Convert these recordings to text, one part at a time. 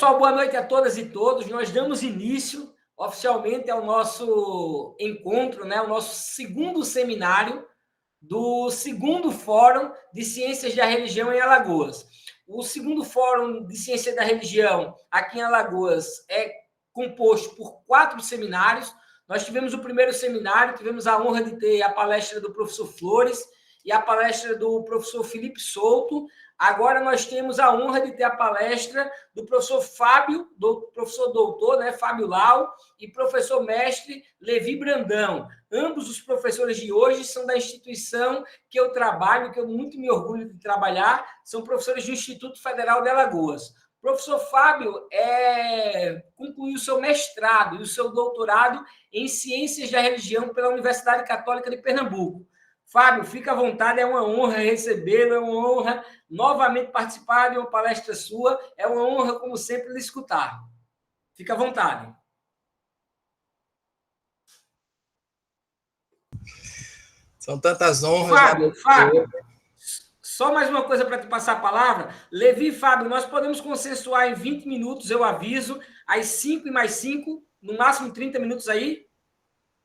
Pessoal, boa noite a todas e todos. Nós damos início oficialmente ao nosso encontro, né? O nosso segundo seminário do segundo Fórum de Ciências da Religião em Alagoas. O segundo Fórum de Ciências da Religião aqui em Alagoas é composto por 4 seminários. Nós tivemos o primeiro seminário, tivemos a honra de ter a palestra do professor Flores e a palestra do professor Felipe Souto. Agora nós temos a honra de ter a palestra do professor Fábio, do professor doutor, né, Fábio Lau, e professor mestre Levi Brandão. Ambos os professores de hoje são da instituição que eu trabalho, que eu muito me orgulho de trabalhar, são professores do Instituto Federal de Alagoas. O professor Fábio concluiu seu mestrado e o seu doutorado em Ciências da Religião pela Universidade Católica de Pernambuco. Fábio, fica à vontade, é uma honra recebê-lo, é uma honra novamente participar de uma palestra sua, é uma honra, como sempre, lhe escutar. Fica à vontade. São tantas honras. Fábio, só mais uma coisa para te passar a palavra. Levi e Fábio, nós podemos consensuar em 20 minutos, eu aviso, às 5 e mais 5, no máximo 30 minutos aí?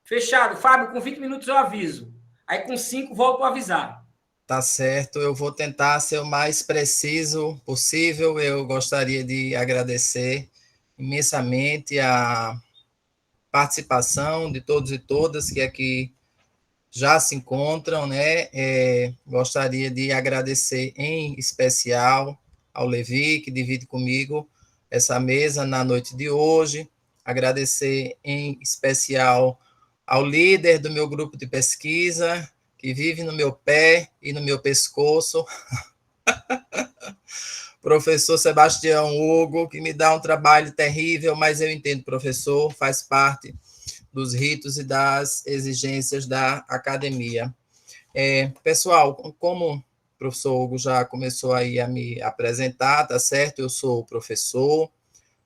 Fechado. Fábio, com 20 minutos eu aviso. Aí com 5 volto a avisar. Tá certo, eu vou tentar ser o mais preciso possível. Eu gostaria de agradecer imensamente a participação de todos e todas que aqui já se encontram, né? Gostaria de agradecer em especial ao Levi, que divide comigo essa mesa na noite de hoje. Agradecer em especial ao líder do meu grupo de pesquisa, que vive no meu pé e no meu pescoço, professor Sebastião Hugo, que me dá um trabalho terrível, mas eu entendo, professor, faz parte dos ritos e das exigências da academia. Pessoal, como o professor Hugo já começou aí a me apresentar, tá certo? Eu sou professor,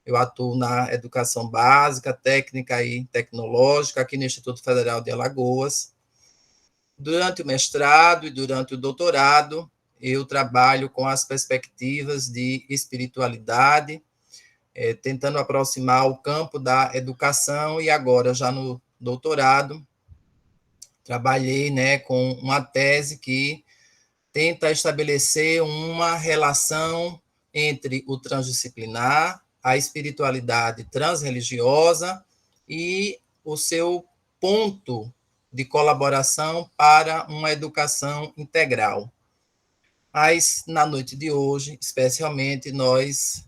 eu atuo na educação básica, técnica e tecnológica aqui no Instituto Federal de Alagoas. Durante o mestrado e durante o doutorado, eu trabalho com as perspectivas de espiritualidade, tentando aproximar o campo da educação, e agora, já no doutorado, trabalhei, né, com uma tese que tenta estabelecer uma relação entre o transdisciplinar, a espiritualidade transreligiosa e o seu ponto de colaboração para uma educação integral. Mas, na noite de hoje, especialmente,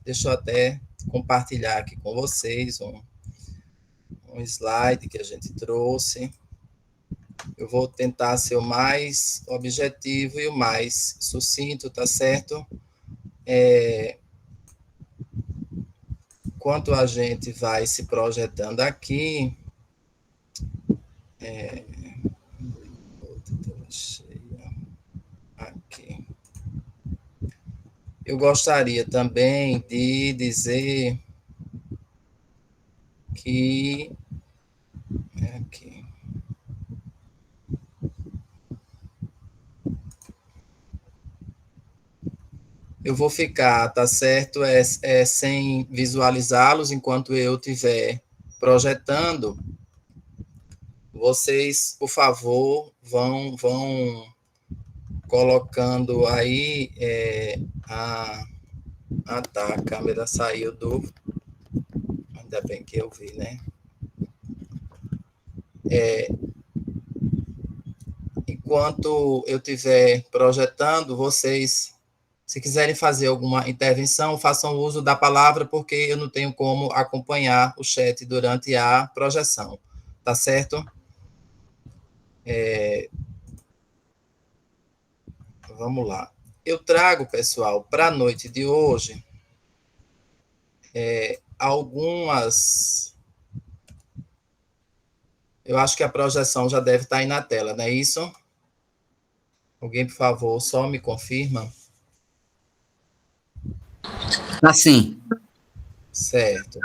deixa eu até compartilhar aqui com vocês um slide que a gente trouxe. Eu vou tentar ser o mais objetivo e o mais sucinto, tá certo? Enquanto a gente vai se projetando aqui, aqui. Eu gostaria também de dizer que aqui. Eu vou ficar, tá certo? Sem visualizá-los enquanto eu estiver projetando. Vocês, por favor, vão colocando aí tá, a câmera saiu do... Ainda bem que eu vi, né? Enquanto eu estiver projetando, vocês, se quiserem fazer alguma intervenção, façam uso da palavra, porque eu não tenho como acompanhar o chat durante a projeção, tá certo? Vamos lá. Eu trago, pessoal, para a noite de hoje, algumas... Eu acho que a projeção já deve estar aí na tela, não é isso? Alguém, por favor, só me confirma. Sim. Certo.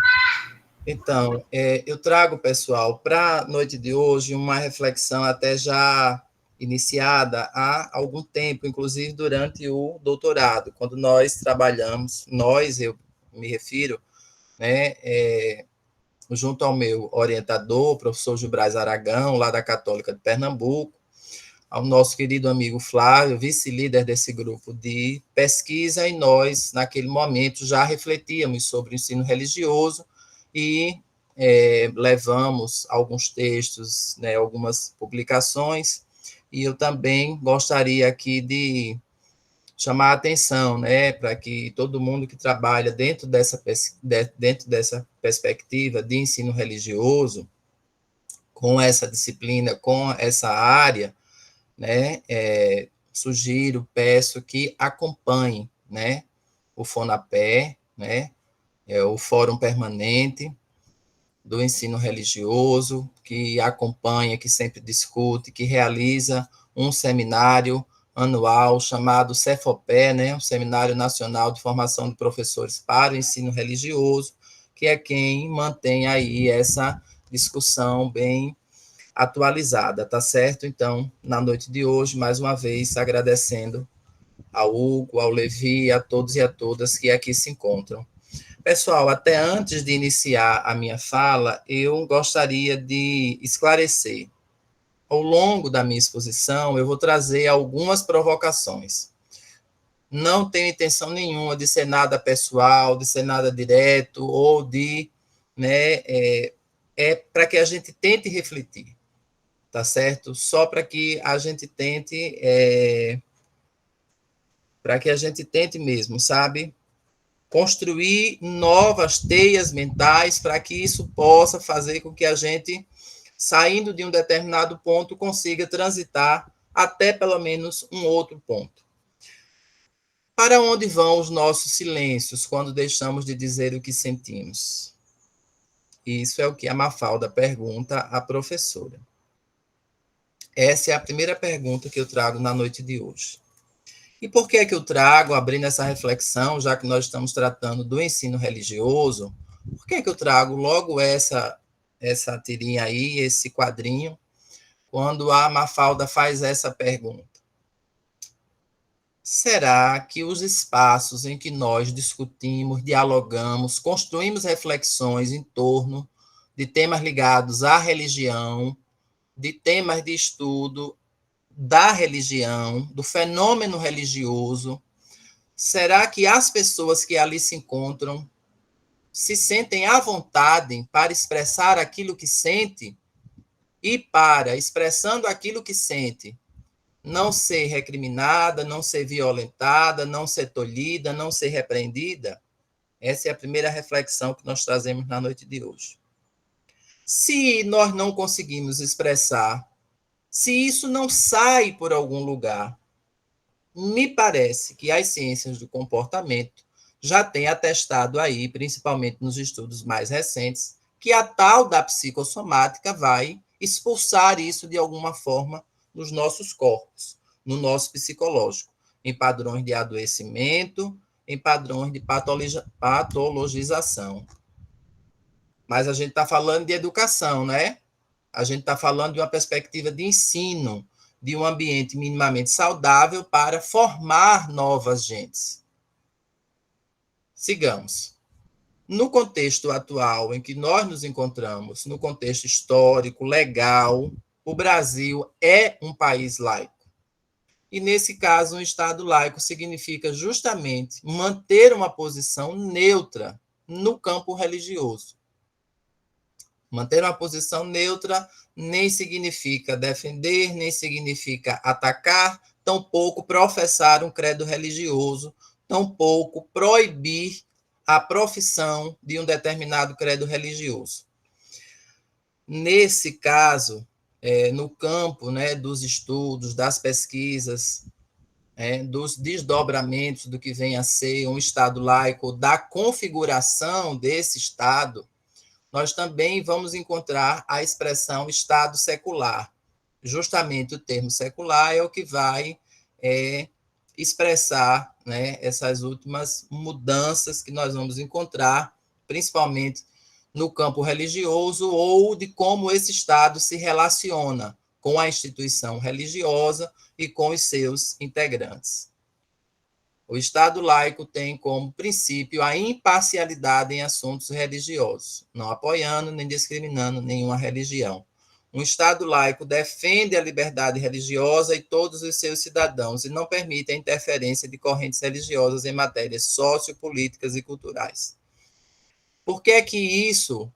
Então, eu trago, pessoal, para a noite de hoje, uma reflexão até já iniciada há algum tempo, inclusive durante o doutorado, quando nós trabalhamos, eu me refiro né, junto ao meu orientador, o professor Gilbras Aragão, lá da Católica de Pernambuco, ao nosso querido amigo Flávio, vice-líder desse grupo de pesquisa, e nós, naquele momento, já refletíamos sobre o ensino religioso e levamos alguns textos, né, algumas publicações, e eu também gostaria aqui de chamar a atenção, né, para que todo mundo que trabalha dentro dessa perspectiva de ensino religioso, com essa disciplina, com essa área, né, sugiro, peço que acompanhe, né, o FONAPE, né, o Fórum Permanente do Ensino Religioso, que acompanha, que sempre discute, que realiza um seminário anual chamado CEFOPE, né, o Seminário Nacional de Formação de Professores para o Ensino Religioso, que é quem mantém aí essa discussão bem atualizada, tá certo? Então, na noite de hoje, mais uma vez, agradecendo ao Hugo, ao Levi, a todos e a todas que aqui se encontram. Pessoal, até antes de iniciar a minha fala, eu gostaria de esclarecer. Ao longo da minha exposição, eu vou trazer algumas provocações. Não tenho intenção nenhuma de ser nada pessoal, de ser nada direto, ou de, né, para que a gente tente refletir, tá certo? Só para que a gente tente, mesmo, sabe? Construir novas teias mentais para que isso possa fazer com que a gente, saindo de um determinado ponto, consiga transitar até pelo menos um outro ponto. Para onde vão os nossos silêncios quando deixamos de dizer o que sentimos? Isso é o que a Mafalda pergunta à professora. Essa é a primeira pergunta que eu trago na noite de hoje. E por que é que eu trago, abrindo essa reflexão, já que nós estamos tratando do ensino religioso, por que é que eu trago logo essa tirinha aí, esse quadrinho, quando a Mafalda faz essa pergunta? Será que os espaços em que nós discutimos, dialogamos, construímos reflexões em torno de temas ligados à religião, de temas de estudo da religião, do fenômeno religioso, será que as pessoas que ali se encontram se sentem à vontade para expressar aquilo que sente e para, expressando aquilo que sente, não ser recriminada, não ser violentada, não ser tolhida, não ser repreendida? Essa é a primeira reflexão que nós trazemos na noite de hoje. Se nós não conseguimos expressar, se isso não sai por algum lugar, me parece que as ciências do comportamento já têm atestado aí, principalmente nos estudos mais recentes, que a tal da psicossomática vai expulsar isso de alguma forma nos nossos corpos, no nosso psicológico, em padrões de adoecimento, em padrões de patologização. Mas a gente está falando de educação, né? A gente está falando de uma perspectiva de ensino, de um ambiente minimamente saudável para formar novas gentes. Sigamos. No contexto atual em que nós nos encontramos, no contexto histórico, legal, o Brasil é um país laico. E, nesse caso, um Estado laico significa justamente manter uma posição neutra no campo religioso. Manter uma posição neutra nem significa defender, nem significa atacar, tampouco professar um credo religioso, tampouco proibir a profissão de um determinado credo religioso. Nesse caso, no campo, né, dos estudos, das pesquisas, dos desdobramentos do que vem a ser um Estado laico, da configuração desse Estado, nós também vamos encontrar a expressão Estado secular. Justamente o termo secular é o que vai expressar, né, essas últimas mudanças que nós vamos encontrar, principalmente no campo religioso, ou de como esse Estado se relaciona com a instituição religiosa e com os seus integrantes. O Estado laico tem como princípio a imparcialidade em assuntos religiosos, não apoiando nem discriminando nenhuma religião. Um Estado laico defende a liberdade religiosa e todos os seus cidadãos e não permite a interferência de correntes religiosas em matérias sociopolíticas e culturais. Por que é que isso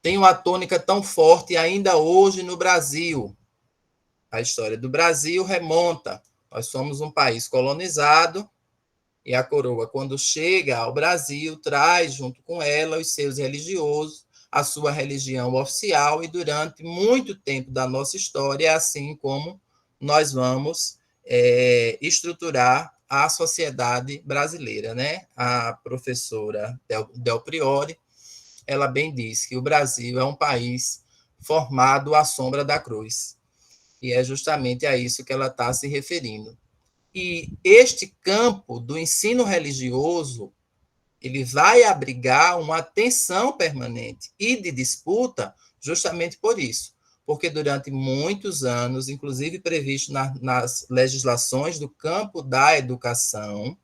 tem uma tônica tão forte ainda hoje no Brasil? A história do Brasil remonta. Nós somos um país colonizado e a coroa, quando chega ao Brasil, traz junto com ela os seus religiosos, a sua religião oficial, e durante muito tempo da nossa história é assim como nós vamos estruturar a sociedade brasileira, né? A professora Del Priore, ela bem diz que o Brasil é um país formado à sombra da cruz, e é justamente a isso que ela está se referindo. E este campo do ensino religioso, ele vai abrigar uma tensão permanente e de disputa justamente por isso, porque durante muitos anos, inclusive previsto nas legislações do campo da educação,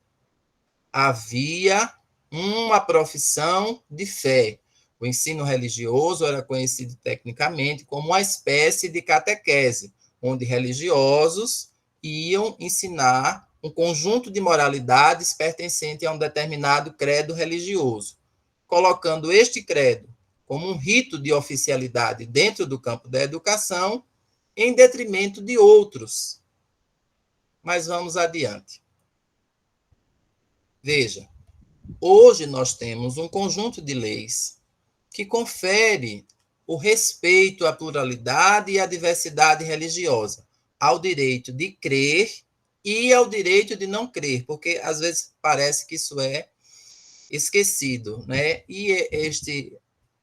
havia uma profissão de fé. O ensino religioso era conhecido tecnicamente como uma espécie de catequese, onde religiosos iam ensinar um conjunto de moralidades pertencente a um determinado credo religioso, colocando este credo como um rito de oficialidade dentro do campo da educação, em detrimento de outros. Mas vamos adiante. Veja, hoje nós temos um conjunto de leis que confere o respeito à pluralidade e à diversidade religiosa, ao direito de crer e ao direito de não crer, porque às vezes parece que isso é esquecido, né? E este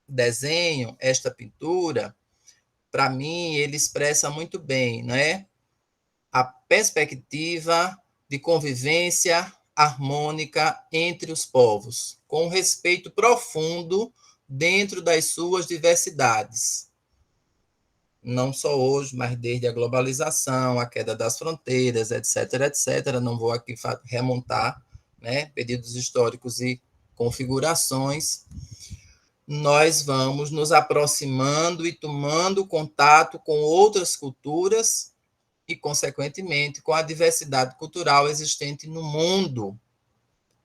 desenho, esta pintura, para mim, ele expressa muito bem, né? A perspectiva de convivência harmônica entre os povos, com respeito profundo dentro das suas diversidades. Não só hoje, mas desde a globalização, a queda das fronteiras, etc., etc. Não vou aqui remontar, né, períodos históricos e configurações. Nós vamos nos aproximando e tomando contato com outras culturas e, consequentemente, com a diversidade cultural existente no mundo.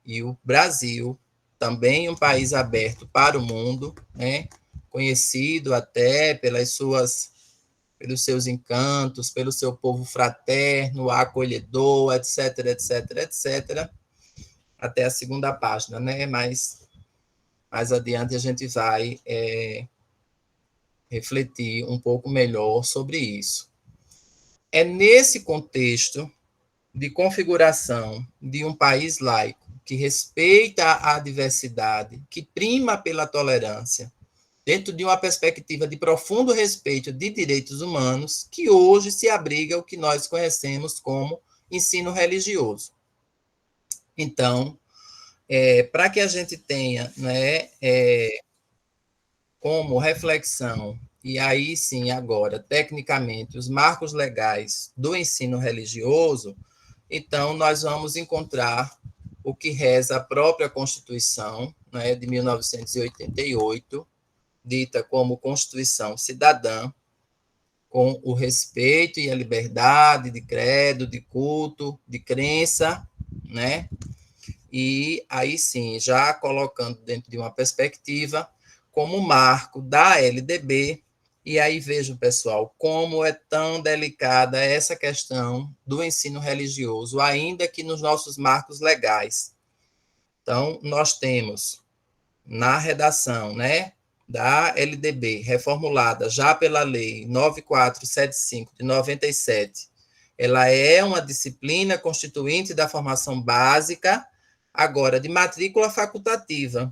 E o Brasil, também um país aberto para o mundo, né, conhecido até pelos seus encantos, pelo seu povo fraterno, acolhedor, etc., etc., etc., até a segunda página, né? Mas mais adiante a gente vai refletir um pouco melhor sobre isso. É nesse contexto de configuração de um país laico que respeita a diversidade, que prima pela tolerância, dentro de uma perspectiva de profundo respeito de direitos humanos, que hoje se abriga o que nós conhecemos como ensino religioso. Então, para que a gente tenha, né, como reflexão, e aí sim, agora, tecnicamente, os marcos legais do ensino religioso, então nós vamos encontrar o que reza a própria Constituição, né, de 1988, dita como Constituição Cidadã, com o respeito e a liberdade de credo, de culto, de crença, né? E aí sim, já colocando dentro de uma perspectiva como marco da LDB, e aí vejo, pessoal, como é tão delicada essa questão do ensino religioso, ainda que nos nossos marcos legais. Então, nós temos na redação, né, da LDB, reformulada já pela Lei 9475 de 97, ela é uma disciplina constituinte da formação básica, agora de matrícula facultativa,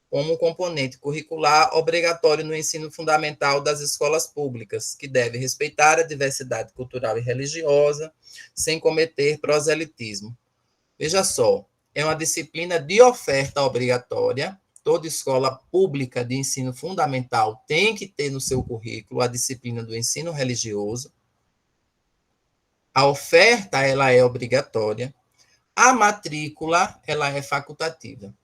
como um componente curricular obrigatório no ensino fundamental das escolas públicas, que deve respeitar a diversidade cultural e religiosa, sem cometer proselitismo. Veja só, é uma disciplina de oferta obrigatória. Toda escola pública de ensino fundamental tem que ter no seu currículo a disciplina do ensino religioso. A oferta, ela é obrigatória. A matrícula, ela é facultativa.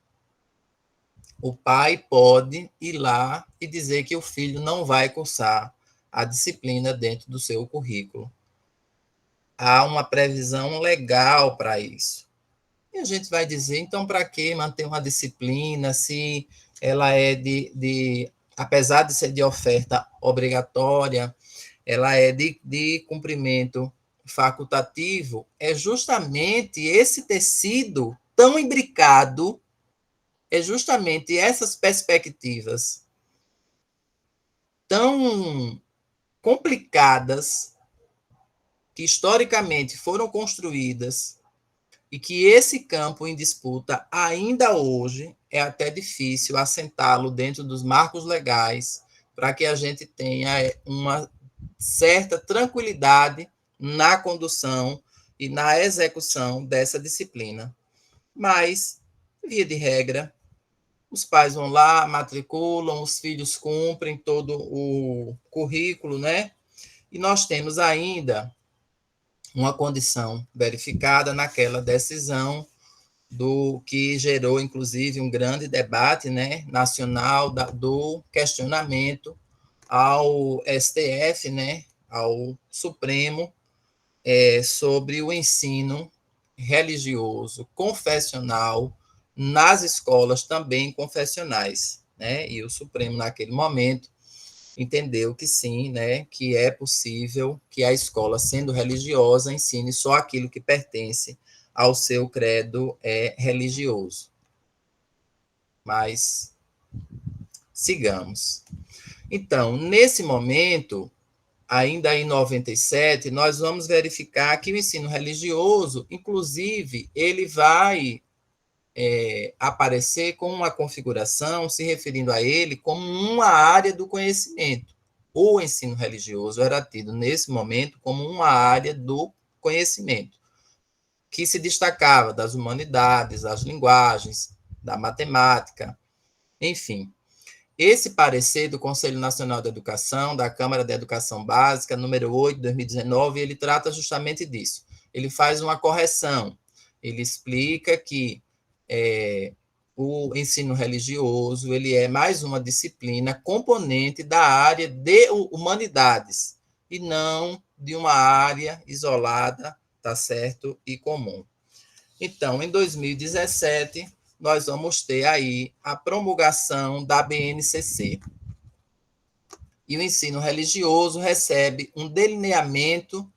O pai pode ir lá e dizer que o filho não vai cursar a disciplina dentro do seu currículo. Há uma previsão legal para isso. E a gente vai dizer, então, para que manter uma disciplina se ela é apesar de ser de oferta obrigatória, ela é de cumprimento facultativo? É justamente esse tecido tão imbricado, é justamente essas perspectivas tão complicadas que historicamente foram construídas e que esse campo em disputa ainda hoje é até difícil assentá-lo dentro dos marcos legais para que a gente tenha uma certa tranquilidade na condução e na execução dessa disciplina. Mas, via de regra, os pais vão lá, matriculam, os filhos cumprem todo o currículo, né? E nós temos ainda uma condição verificada naquela decisão do que gerou, inclusive, um grande debate, né, nacional do questionamento ao STF, né, ao Supremo, sobre o ensino religioso confessional nas escolas também confessionais, né? E o Supremo, naquele momento, entendeu que sim, né, que é possível que a escola, sendo religiosa, ensine só aquilo que pertence ao seu credo religioso. Mas sigamos. Então, nesse momento, ainda em 97, nós vamos verificar que o ensino religioso, inclusive, ele vai aparecer com uma configuração se referindo a ele como uma área do conhecimento. O ensino religioso era tido, nesse momento, como uma área do conhecimento, que se destacava das humanidades, das linguagens, da matemática, enfim. Esse parecer do Conselho Nacional de Educação, da Câmara de Educação Básica, número 8, de 2019, ele trata justamente disso. Ele faz uma correção, ele explica que o ensino religioso ele é mais uma disciplina componente da área de humanidades, e não de uma área isolada, tá certo, e comum. Então, em 2017, nós vamos ter aí a promulgação da BNCC. E o ensino religioso recebe um delineamento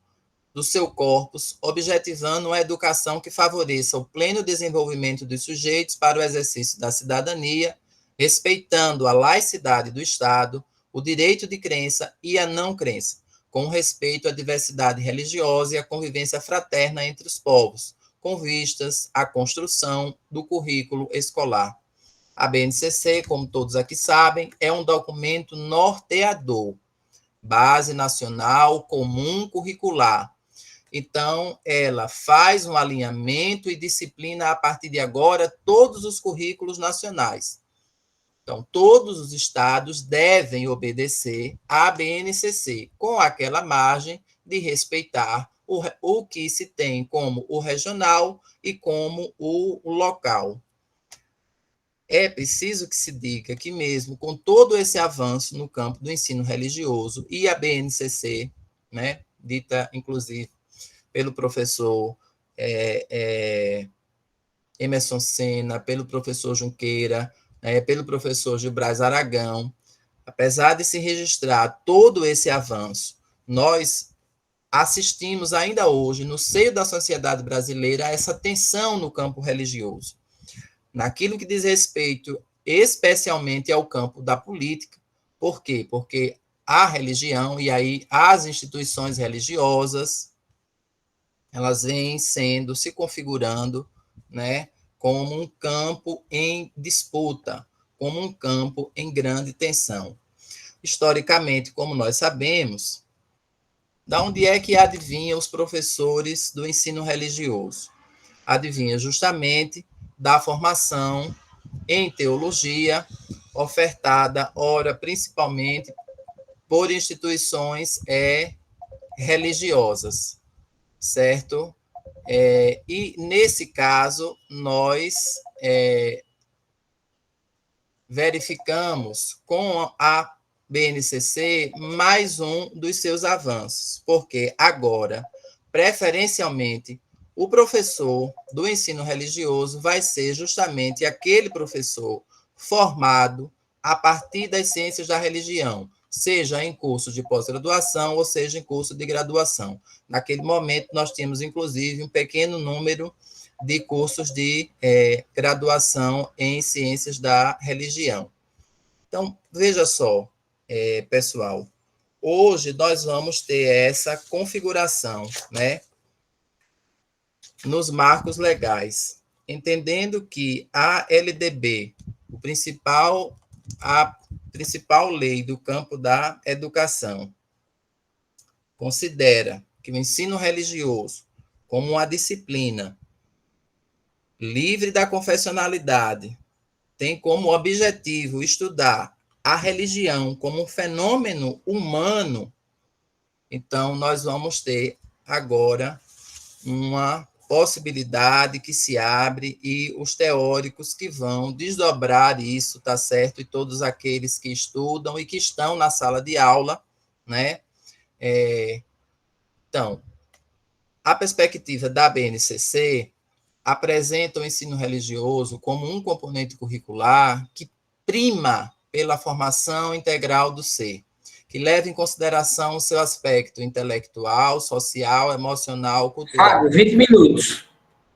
do seu corpus, objetivando uma educação que favoreça o pleno desenvolvimento dos sujeitos para o exercício da cidadania, respeitando a laicidade do Estado, o direito de crença e a não crença, com respeito à diversidade religiosa e à convivência fraterna entre os povos, com vistas à construção do currículo escolar. A BNCC, como todos aqui sabem, é um documento norteador, Base Nacional Comum Curricular. Então, ela faz um alinhamento e disciplina, a partir de agora, todos os currículos nacionais. Então, todos os estados devem obedecer à BNCC, com aquela margem de respeitar o que se tem como o regional e como o local. É preciso que se diga que, mesmo com todo esse avanço no campo do ensino religioso e a BNCC, né, dita, inclusive, pelo professor Emerson Senna, pelo professor Junqueira, pelo professor Gilbras Aragão, apesar de se registrar todo esse avanço, nós assistimos ainda hoje, no seio da sociedade brasileira, a essa tensão no campo religioso. Naquilo que diz respeito especialmente ao campo da política. Por quê? Porque a religião, e aí as instituições religiosas, elas vêm se configurando, né, como um campo em disputa, como um campo em grande tensão. Historicamente, como nós sabemos, da onde é que adivinham os professores do ensino religioso? Adivinha justamente da formação em teologia, ofertada, ora, principalmente por instituições religiosas, certo? E, nesse caso, nós verificamos com a BNCC mais um dos seus avanços, porque agora, preferencialmente, o professor do ensino religioso vai ser justamente aquele professor formado a partir das ciências da religião, seja em curso de pós-graduação ou seja em curso de graduação. Naquele momento, nós tínhamos, inclusive, um pequeno número de cursos de graduação em ciências da religião. Então, veja só, pessoal, hoje nós vamos ter essa configuração, né, nos marcos legais, entendendo que a LDB, a principal lei do campo da educação, considera que o ensino religioso, como uma disciplina livre da confessionalidade, tem como objetivo estudar a religião como um fenômeno humano, então nós vamos ter agora uma possibilidade que se abre e os teóricos que vão desdobrar isso, tá certo? E todos aqueles que estudam e que estão na sala de aula, né? Então, a perspectiva da BNCC apresenta o ensino religioso como um componente curricular que prima pela formação integral do ser, que leva em consideração o seu aspecto intelectual, social, emocional, cultural, Fábio, 20 minutos.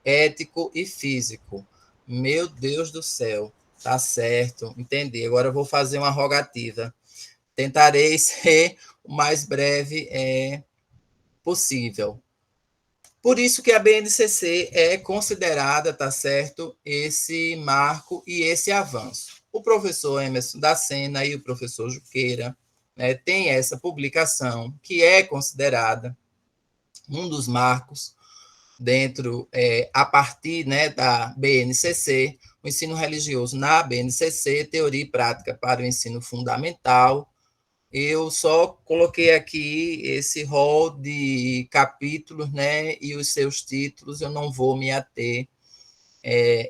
Ético e físico. Meu Deus do céu, tá certo, entendi. Agora eu vou fazer uma rogativa. Tentarei ser o mais breve possível. Por isso que a BNCC é considerada, tá certo, esse marco e esse avanço. O professor Emerson da Sena e o professor Juqueira, né, têm essa publicação que é considerada um dos marcos dentro, a partir, né, da BNCC, o ensino religioso na BNCC, teoria e prática para o ensino fundamental. Eu só coloquei aqui esse rol de capítulos, né, e os seus títulos, eu não vou me ater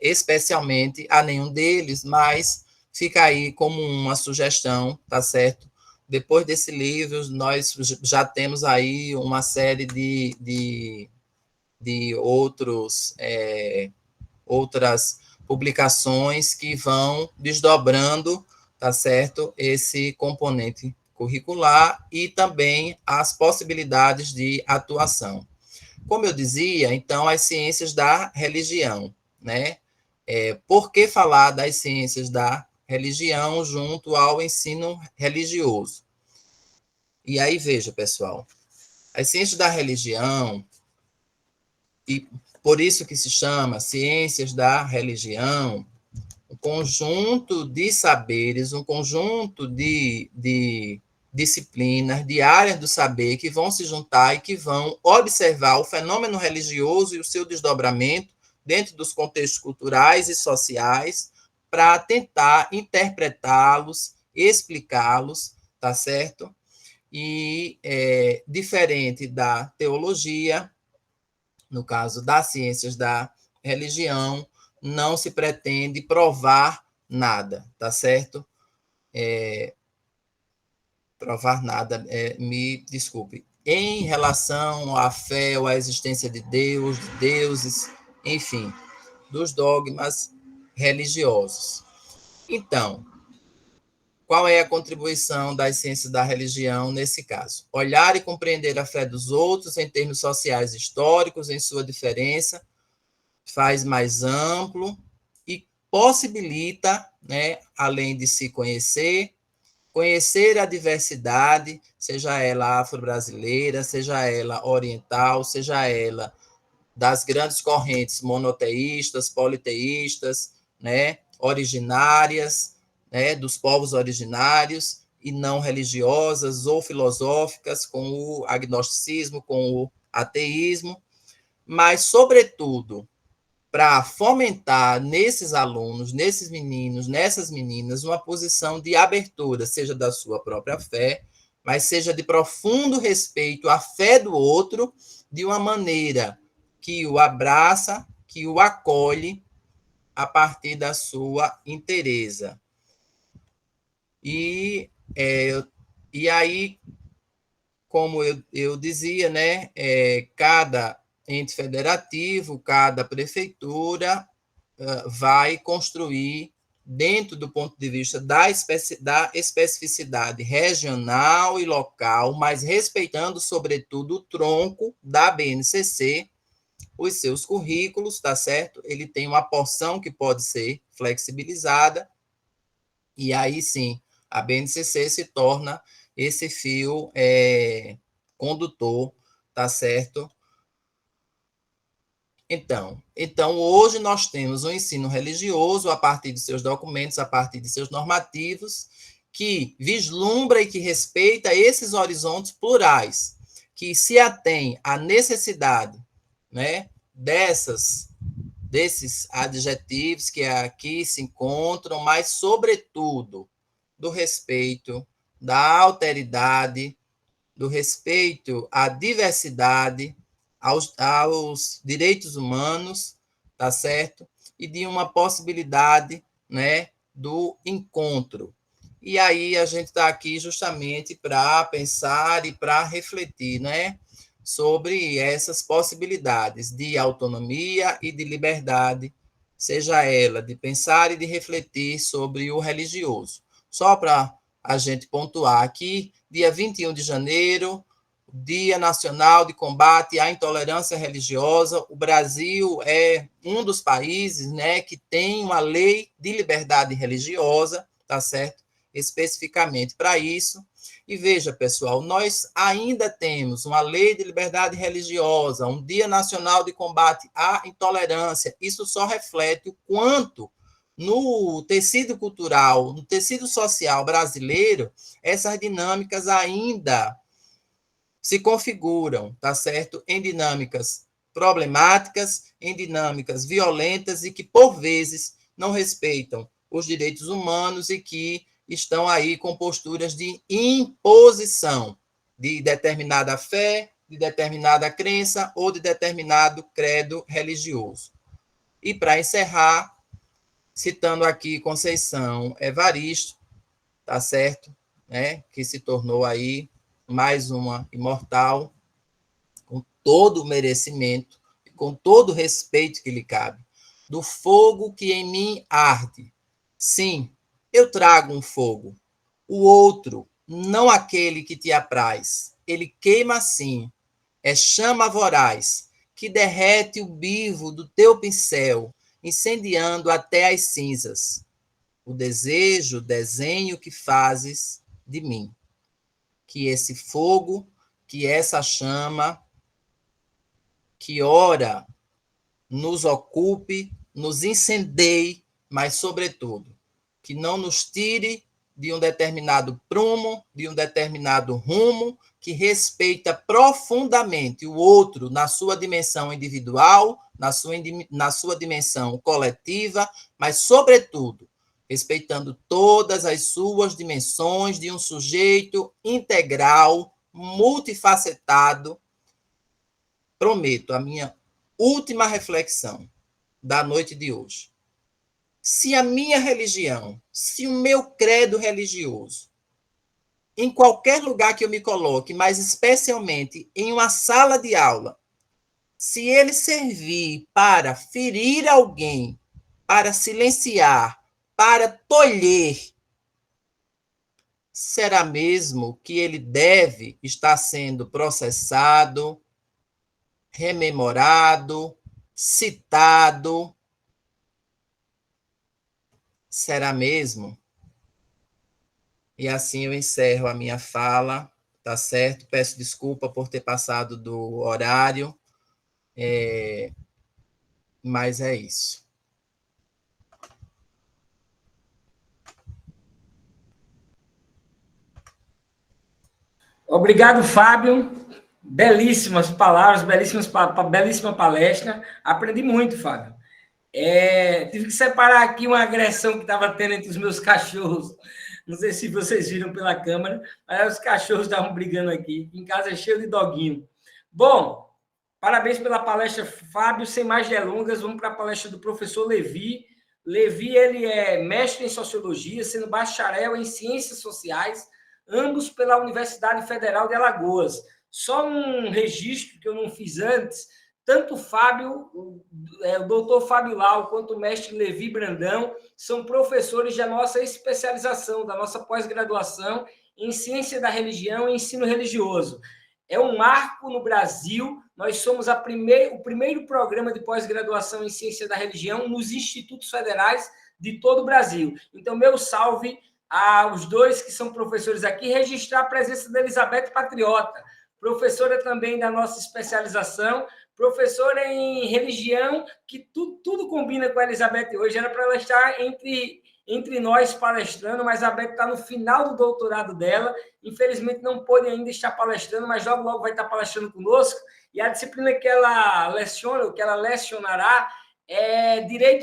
especialmente a nenhum deles, mas fica aí como uma sugestão, tá certo? Depois desse livro, nós já temos aí uma série de outras publicações que vão desdobrando, tá certo, esse componente curricular e também as possibilidades de atuação. Como eu dizia, então, as ciências da religião, né? Por que falar das ciências da religião junto ao ensino religioso? E aí, veja, pessoal, as ciências da religião, e por isso que se chama ciências da religião, um conjunto de saberes, um conjunto de disciplinas, de áreas do saber que vão se juntar e que vão observar o fenômeno religioso e o seu desdobramento dentro dos contextos culturais e sociais para tentar interpretá-los, explicá-los, tá certo? E diferente da teologia, no caso das ciências da religião, não se pretende provar nada, tá certo? Provar nada, me desculpe. Em relação à fé ou à existência de Deus, de deuses, enfim, dos dogmas religiosos. Então, qual é a contribuição das ciências da religião nesse caso? Olhar e compreender a fé dos outros em termos sociais e históricos, em sua diferença, faz mais amplo e possibilita, né, além de se conhecer a diversidade, seja ela afro-brasileira, seja ela oriental, seja ela das grandes correntes monoteístas, politeístas, né, originárias, né, dos povos originários e não religiosas ou filosóficas, com o agnosticismo, com o ateísmo, mas, sobretudo, para fomentar nesses alunos, nesses meninos, nessas meninas, uma posição de abertura, seja da sua própria fé, mas seja de profundo respeito à fé do outro, de uma maneira que o abraça, que o acolhe a partir da sua inteireza. E aí, como eu dizia, né, cada ente federativo, cada prefeitura vai construir, dentro do ponto de vista da especificidade regional e local, mas respeitando, sobretudo, o tronco da BNCC, os seus currículos, tá certo? Ele tem uma porção que pode ser flexibilizada, e aí sim, a BNCC se torna esse fio condutor, tá certo? Então, hoje nós temos o ensino religioso a partir de seus documentos, a partir de seus normativos, que vislumbra e que respeita esses horizontes plurais, que se atém à necessidade, né, desses adjetivos que aqui se encontram, mas, sobretudo, do respeito, da alteridade, do respeito à diversidade, aos direitos humanos, tá certo? E de uma possibilidade, né, do encontro. E aí a gente está aqui justamente para pensar e para refletir, né, sobre essas possibilidades de autonomia e de liberdade, seja ela de pensar e de refletir sobre o religioso. Só para a gente pontuar aqui, dia 21 de janeiro, Dia Nacional de Combate à Intolerância Religiosa. O Brasil é um dos países, né, que tem uma lei de liberdade religiosa, tá certo? Especificamente para isso. E veja, pessoal, nós ainda temos uma lei de liberdade religiosa, um Dia Nacional de Combate à Intolerância. Isso só reflete o quanto no tecido cultural, no tecido social brasileiro, essas dinâmicas ainda se configuram, tá certo? Em dinâmicas problemáticas, em dinâmicas violentas e que, por vezes, não respeitam os direitos humanos e que estão aí com posturas de imposição de determinada fé, de determinada crença ou de determinado credo religioso. E, para encerrar, citando aqui Conceição Evaristo, tá certo? Né? Que se tornou aí mais uma imortal, com todo o merecimento, com todo o respeito que lhe cabe. Do fogo que em mim arde. Sim, eu trago um fogo. O outro, não aquele que te apraz. Ele queima assim. É chama voraz, que derrete o bivo do teu pincel, incendiando até as cinzas. O desejo, o desenho que fazes de mim. Que esse fogo, que essa chama, que ora nos ocupe, nos incendeie, mas, sobretudo, que não nos tire de um determinado prumo, de um determinado rumo, que respeita profundamente o outro na sua dimensão individual, na sua dimensão coletiva, mas, sobretudo, respeitando todas as suas dimensões de um sujeito integral, multifacetado. Prometo a minha última reflexão da noite de hoje. Se a minha religião, se o meu credo religioso, em qualquer lugar que eu me coloque, mas especialmente em uma sala de aula, se ele servir para ferir alguém, para silenciar, para tolher, será mesmo que ele deve estar sendo processado, rememorado, citado? Será mesmo? E assim eu encerro a minha fala, tá certo? Peço desculpa por ter passado do horário, mas é isso. Obrigado, Fábio. Belíssimas palavras, belíssima palestra. Aprendi muito, Fábio. Tive que separar aqui uma agressão que estava tendo entre os meus cachorros. Não sei se vocês viram pela câmera, mas os cachorros estavam brigando aqui. Em casa é cheio de doguinho. Bom, Parabéns pela palestra, Fábio. Sem mais delongas, vamos para a palestra do professor Levi. Levi, ele é mestre em Sociologia, sendo bacharel em Ciências Sociais, ambos pela Universidade Federal de Alagoas. Só um registro que eu não fiz antes, tanto o Fábio, o doutor Fábio Lau, quanto o mestre Levi Brandão, são professores da nossa especialização, da nossa pós-graduação em Ciência da Religião e Ensino Religioso. É um marco no Brasil. Nós somos o primeiro programa de pós-graduação em Ciência da Religião nos institutos federais de todo o Brasil. Então, meu salve aos dois que são professores aqui, registrar a presença da Elizabeth Patriota, professora também da nossa especialização, professora em religião, que tudo combina com a Elizabeth hoje. Era para ela estar entre nós palestrando, mas a Beth está no final do doutorado dela, infelizmente não pôde ainda estar palestrando, mas logo vai estar palestrando conosco, e a disciplina que ela leciona, o que ela lecionará, é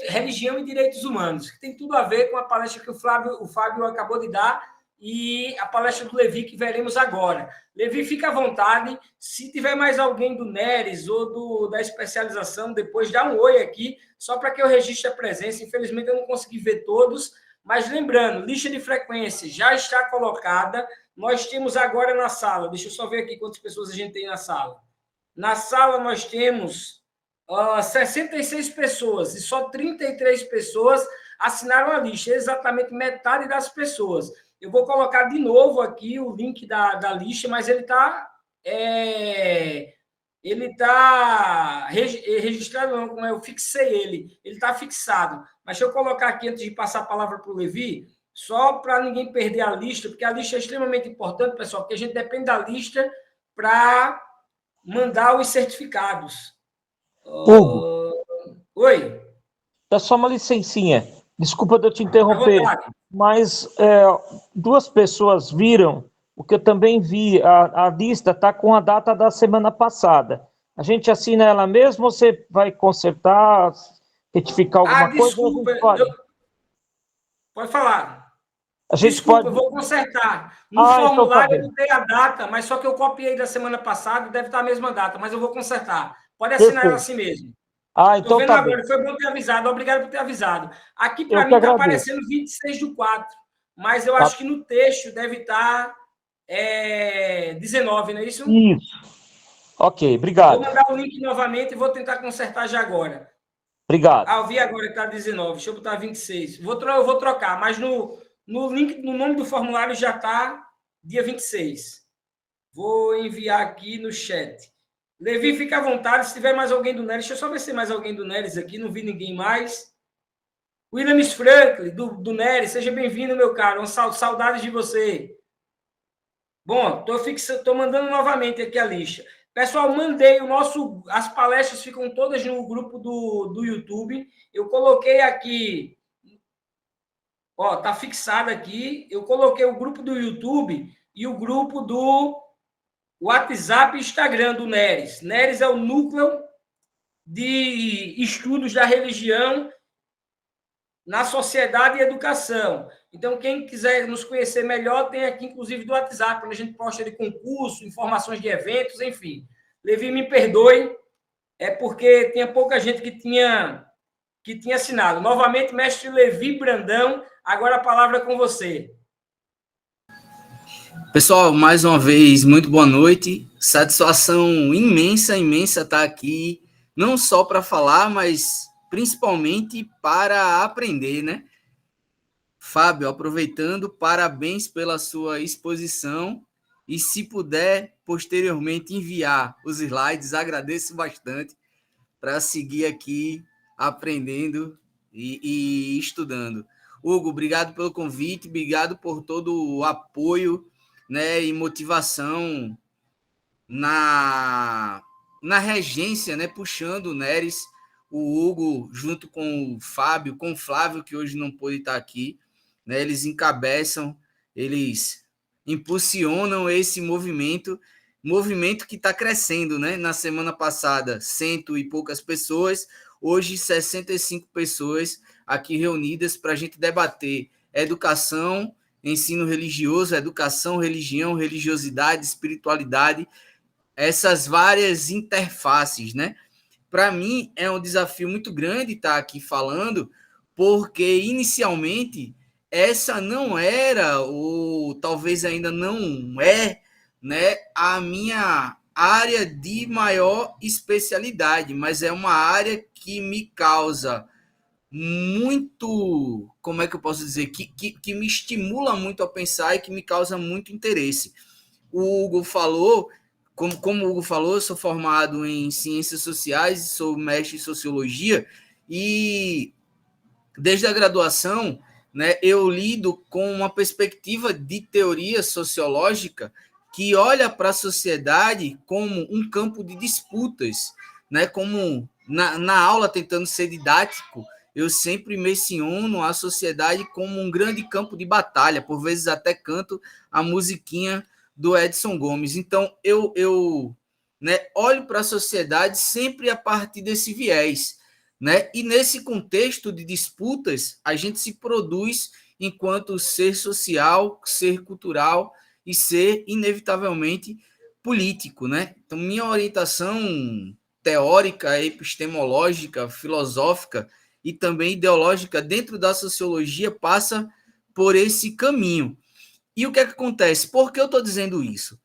religião e direitos humanos, que tem tudo a ver com a palestra que o Fábio acabou de dar, e a palestra do Levi, que veremos agora. Levi, fica à vontade. Se tiver mais alguém do NERES ou da especialização, depois dá um oi aqui, só para que eu registre a presença. Infelizmente, eu não consegui ver todos, mas lembrando, lista de frequência já está colocada. Nós temos agora na sala, deixa eu só ver aqui quantas pessoas a gente tem na sala. Na sala, nós temos 66 pessoas, e só 33 pessoas assinaram a lista, exatamente metade das pessoas. Eu vou colocar de novo aqui o link da lista, mas ele está registrado, não, como eu fixei ele está fixado. Mas deixa eu colocar aqui, antes de passar a palavra para o Levi, só para ninguém perder a lista, porque a lista é extremamente importante, pessoal, porque a gente depende da lista para mandar os certificados. Hugo. Oi. É só uma licencinha. Desculpa de eu te interromper, mas duas pessoas viram o que eu também vi. A lista está com a data da semana passada. A gente assina ela mesmo ou você vai consertar, retificar alguma coisa? Desculpa. Pode falar. Eu vou consertar. No formulário eu botei a data, mas só que eu copiei da semana passada, deve estar a mesma data, mas eu vou consertar. Pode assinar ela assim mesmo. Então vendo tá agora, bem. Foi bom ter avisado, obrigado por ter avisado. Aqui para mim está aparecendo 26/4, mas eu acho que no texto deve estar 19, não é isso? Isso. Ok, obrigado. Vou mandar o link novamente e vou tentar consertar já agora. Obrigado. Eu vi agora que está 19, deixa eu botar 26. Eu vou trocar, mas no link, no nome do formulário já está dia 26. Vou enviar aqui no chat. Levi, fica à vontade. Se tiver mais alguém do NERES, deixa eu só ver se tem mais alguém do NERES aqui. Não vi ninguém mais. Williams Franklin, do NERES, seja bem-vindo, meu caro. Saudades de você. Bom, estou mandando novamente aqui a lista. Pessoal, mandei as palestras ficam todas no grupo do YouTube. Eu coloquei aqui, tá fixado aqui. Eu coloquei o grupo do YouTube e o grupo do WhatsApp e Instagram do NERES. NERES é o Núcleo de Estudos da Religião na Sociedade e Educação. Então, quem quiser nos conhecer melhor, tem aqui, inclusive, do WhatsApp, onde a gente posta de concurso, informações de eventos, enfim. Levi, me perdoe, é porque tinha pouca gente que tinha assinado. Novamente, mestre Levi Brandão, agora a palavra é com você. Pessoal, mais uma vez, muito boa noite. Satisfação imensa estar aqui, não só para falar, mas principalmente para aprender, né? Fábio, aproveitando, parabéns pela sua exposição e se puder, posteriormente, enviar os slides, agradeço bastante para seguir aqui aprendendo e estudando. Hugo, obrigado pelo convite, obrigado por todo o apoio, né, e motivação na regência, né, puxando o NERES, o Hugo junto com o Fábio, com o Flávio, que hoje não pôde estar aqui, né, eles encabeçam, eles impulsionam esse movimento que está crescendo, né? Na semana passada, 100 e poucas pessoas, hoje 65 pessoas aqui reunidas para a gente debater educação, ensino religioso, educação, religião, religiosidade, espiritualidade, essas várias interfaces, né? Para mim, é um desafio muito grande estar aqui falando, porque inicialmente essa não era, ou talvez ainda não é, né, a minha área de maior especialidade, mas é uma área que me causa muito, como é que eu posso dizer, que me estimula muito a pensar e que me causa muito interesse. O Hugo falou, como o Hugo falou, eu sou formado em Ciências Sociais e sou mestre em Sociologia, e desde a graduação, né, eu lido com uma perspectiva de teoria sociológica que olha para a sociedade como um campo de disputas, né, como na aula, tentando ser didático, eu sempre menciono a sociedade como um grande campo de batalha, por vezes até canto a musiquinha do Edson Gomes. Então, eu né, olho para a sociedade sempre a partir desse viés, né? E nesse contexto de disputas, a gente se produz enquanto ser social, ser cultural e ser, inevitavelmente, político, né? Então, minha orientação teórica, epistemológica, filosófica e também ideológica dentro da sociologia passa por esse caminho. E o que é que acontece? Por que eu estou dizendo isso?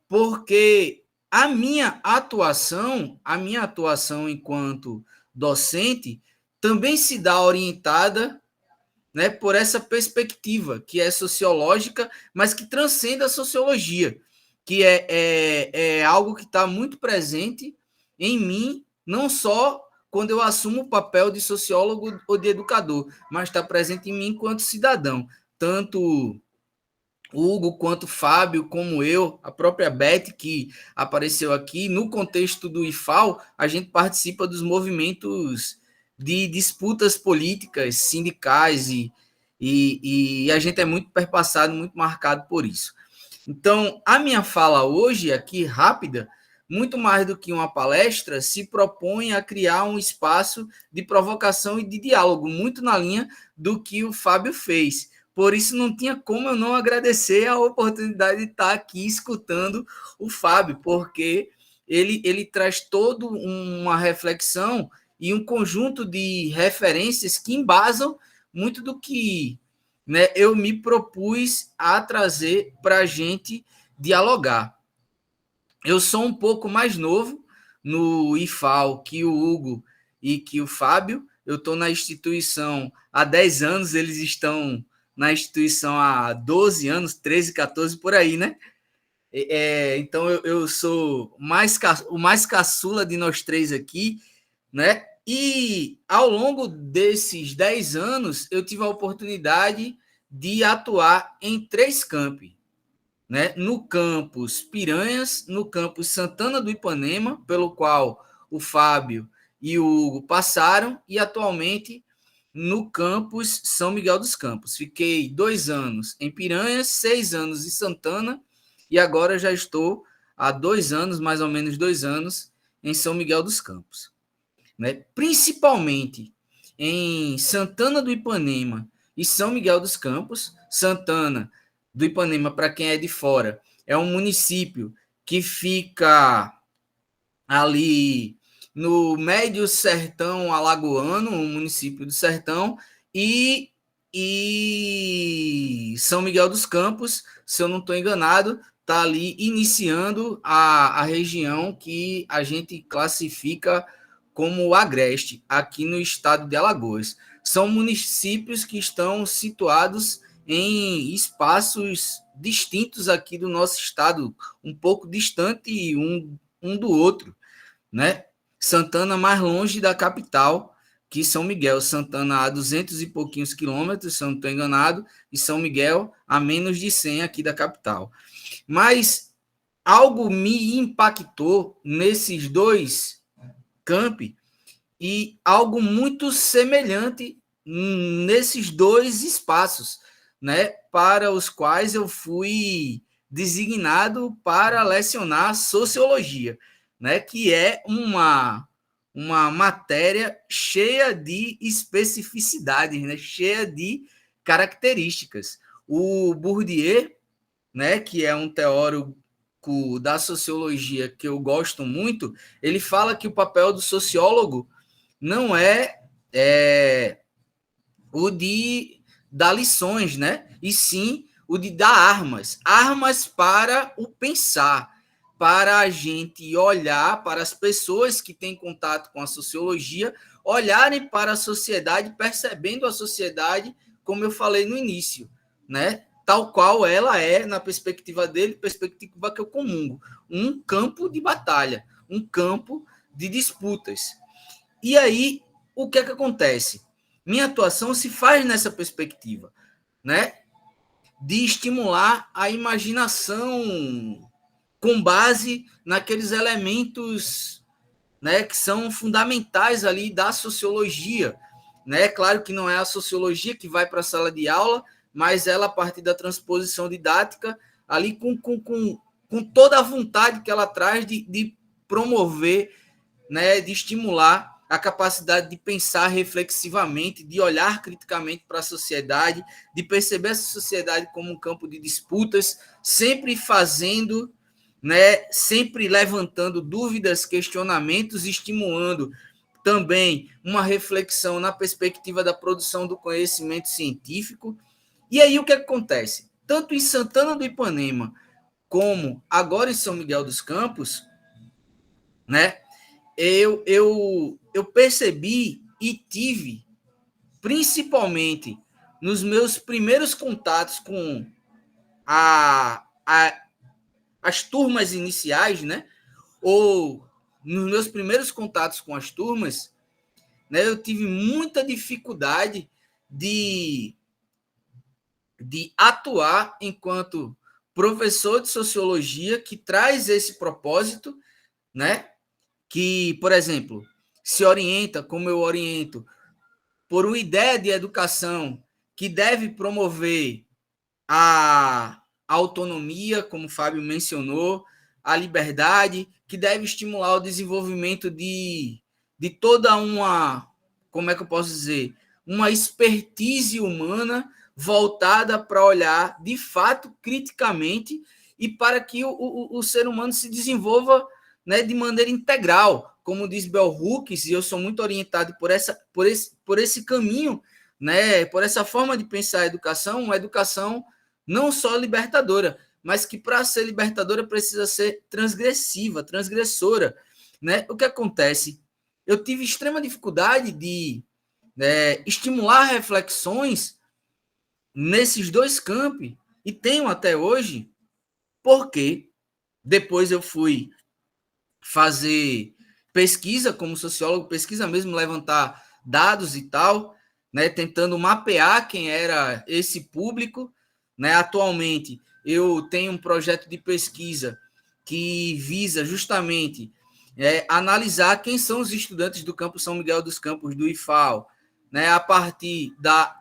Porque a minha atuação enquanto docente também se dá orientada, né, por essa perspectiva que é sociológica, mas que transcende a sociologia, que é algo que está muito presente em mim, não só quando eu assumo o papel de sociólogo ou de educador, mas está presente em mim enquanto cidadão. Tanto Hugo, quanto Fábio, como eu, a própria Beth, que apareceu aqui, no contexto do IFAL, a gente participa dos movimentos de disputas políticas, sindicais, e a gente é muito perpassado, muito marcado por isso. Então, a minha fala hoje, aqui rápida, muito mais do que uma palestra, se propõe a criar um espaço de provocação e de diálogo, muito na linha do que o Fábio fez. Por isso, não tinha como eu não agradecer a oportunidade de estar aqui escutando o Fábio, porque ele traz toda uma reflexão e um conjunto de referências que embasam muito do que, né, eu me propus a trazer para a gente dialogar. Eu sou um pouco mais novo no IFAL que o Hugo e que o Fábio. Eu estou na instituição há 10 anos, eles estão na instituição há 12 anos, 13, 14, por aí, né? Então, eu sou o mais caçula de nós três aqui, né? E ao longo desses 10 anos, eu tive a oportunidade de atuar em 3 campi, né? No campus Piranhas, no campus Santana do Ipanema, pelo qual o Fábio e o Hugo passaram, e atualmente no campus São Miguel dos Campos. Fiquei 2 anos em Piranhas, 6 anos em Santana, e agora já estou há 2 anos, mais ou menos 2 anos, em São Miguel dos Campos, né? Principalmente em Santana do Ipanema e São Miguel dos Campos. Santana do Ipanema, para quem é de fora, é um município que fica ali no médio sertão alagoano, um município do sertão, e São Miguel dos Campos, se eu não estou enganado, está ali iniciando a região que a gente classifica como o Agreste, aqui no estado de Alagoas. São municípios que estão situados em espaços distintos aqui do nosso estado, um pouco distante um do outro, né? Santana mais longe da capital que São Miguel. Santana a 200 e pouquinhos quilômetros, se eu não estou enganado, e São Miguel a menos de 100 aqui da capital. Mas algo me impactou nesses 2 campi e algo muito semelhante nesses 2 espaços, né, para os quais eu fui designado para lecionar sociologia, né, que é uma matéria cheia de especificidades, né, cheia de características. O Bourdieu, né, que é um teórico teórico da sociologia que eu gosto muito, ele fala que o papel do sociólogo não é o de dar lições, né? E sim o de dar armas para o pensar, para a gente olhar para as pessoas que têm contato com a sociologia, olharem para a sociedade, percebendo a sociedade, como eu falei no início, né? Tal qual ela é, na perspectiva dele, perspectiva que eu comungo, um campo de batalha, um campo de disputas. E aí, o que é que acontece? Minha atuação se faz nessa perspectiva, né? De estimular a imaginação com base naqueles elementos, né, que são fundamentais ali da sociologia, né? Claro que não é a sociologia que vai para a sala de aula, mas ela, a partir da transposição didática, ali com toda a vontade que ela traz de promover, né, de estimular a capacidade de pensar reflexivamente, de olhar criticamente para a sociedade, de perceber essa sociedade como um campo de disputas, sempre fazendo, né, sempre levantando dúvidas, questionamentos, estimulando também uma reflexão na perspectiva da produção do conhecimento científico. E aí o que acontece? Tanto em Santana do Ipanema, como agora em São Miguel dos Campos, né, eu percebi e tive, principalmente nos meus primeiros contatos com as turmas iniciais, né, ou nos meus primeiros contatos com as turmas, né, eu tive muita dificuldade de atuar enquanto professor de sociologia que traz esse propósito, né? Que, por exemplo, se orienta, como eu oriento, por uma ideia de educação que deve promover a autonomia, como o Fábio mencionou, a liberdade, que deve estimular o desenvolvimento de toda uma, como é que eu posso dizer, uma expertise humana voltada para olhar, de fato, criticamente, e para que o ser humano se desenvolva, né, de maneira integral, como diz Bell Hooks, e eu sou muito orientado por esse caminho, né, por essa forma de pensar a educação, uma educação não só libertadora, mas que para ser libertadora precisa ser transgressiva, transgressora, né? O que acontece? Eu tive extrema dificuldade de estimular reflexões nesses dois campos, e tenho até hoje, porque depois eu fui fazer pesquisa como sociólogo, pesquisa mesmo, levantar dados e tal, né, tentando mapear quem era esse público, né? Atualmente eu tenho um projeto de pesquisa que visa justamente analisar quem são os estudantes do Campo São Miguel dos Campos, do IFAL, né, a partir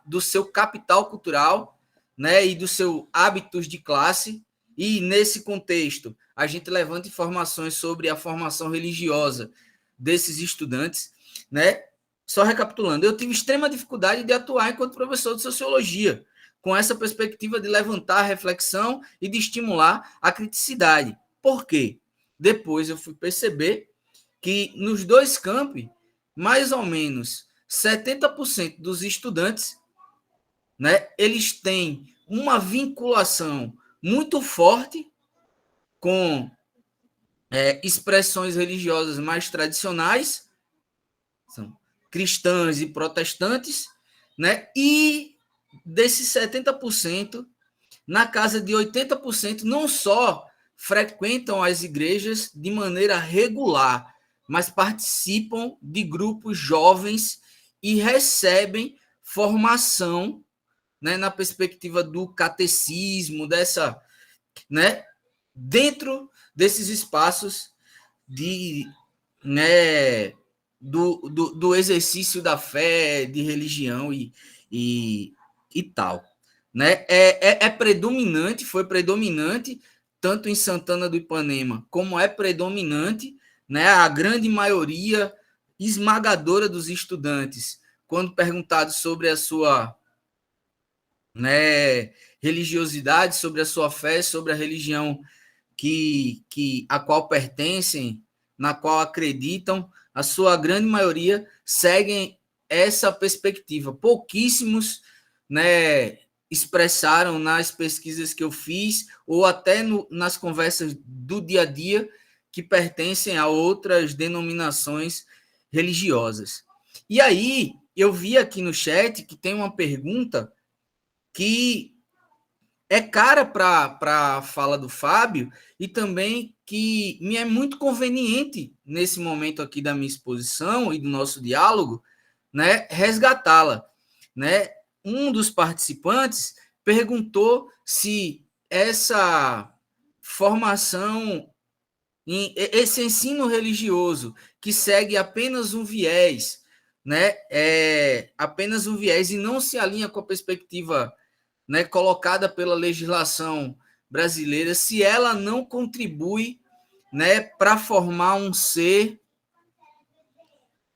do seu capital cultural, né, e dos seus hábitos de classe, e nesse contexto a gente levanta informações sobre a formação religiosa desses estudantes, né? Só recapitulando, eu tive extrema dificuldade de atuar enquanto professor de sociologia, com essa perspectiva de levantar a reflexão e de estimular a criticidade. Por quê? Depois eu fui perceber que nos dois campos, mais ou menos 70% dos estudantes, né, eles têm uma vinculação muito forte com expressões religiosas mais tradicionais, são cristãs e protestantes, né? E desses 70%, na casa de 80%, não só frequentam as igrejas de maneira regular, mas participam de grupos jovens e recebem formação, né, na perspectiva do catecismo, dessa, né, dentro desses espaços de, né, do exercício da fé, de religião e tal. Né? Predominante, foi predominante, tanto em Santana do Ipanema, como é predominante, né, a grande maioria esmagadora dos estudantes, quando perguntados sobre a sua, né, religiosidade, sobre a sua fé, sobre a religião a qual pertencem, na qual acreditam, a sua grande maioria seguem essa perspectiva. Pouquíssimos, né, expressaram nas pesquisas que eu fiz, ou até nas conversas do dia a dia, que pertencem a outras denominações religiosas. E aí, eu vi aqui no chat que tem uma pergunta que é cara para a fala do Fábio e também que me é muito conveniente nesse momento aqui da minha exposição e do nosso diálogo, né, resgatá-la, né? Um dos participantes perguntou se essa formação, esse ensino religioso que segue apenas um viés, né, apenas um viés e não se alinha com a perspectiva, né, colocada pela legislação brasileira, se ela não contribui, né, para formar um ser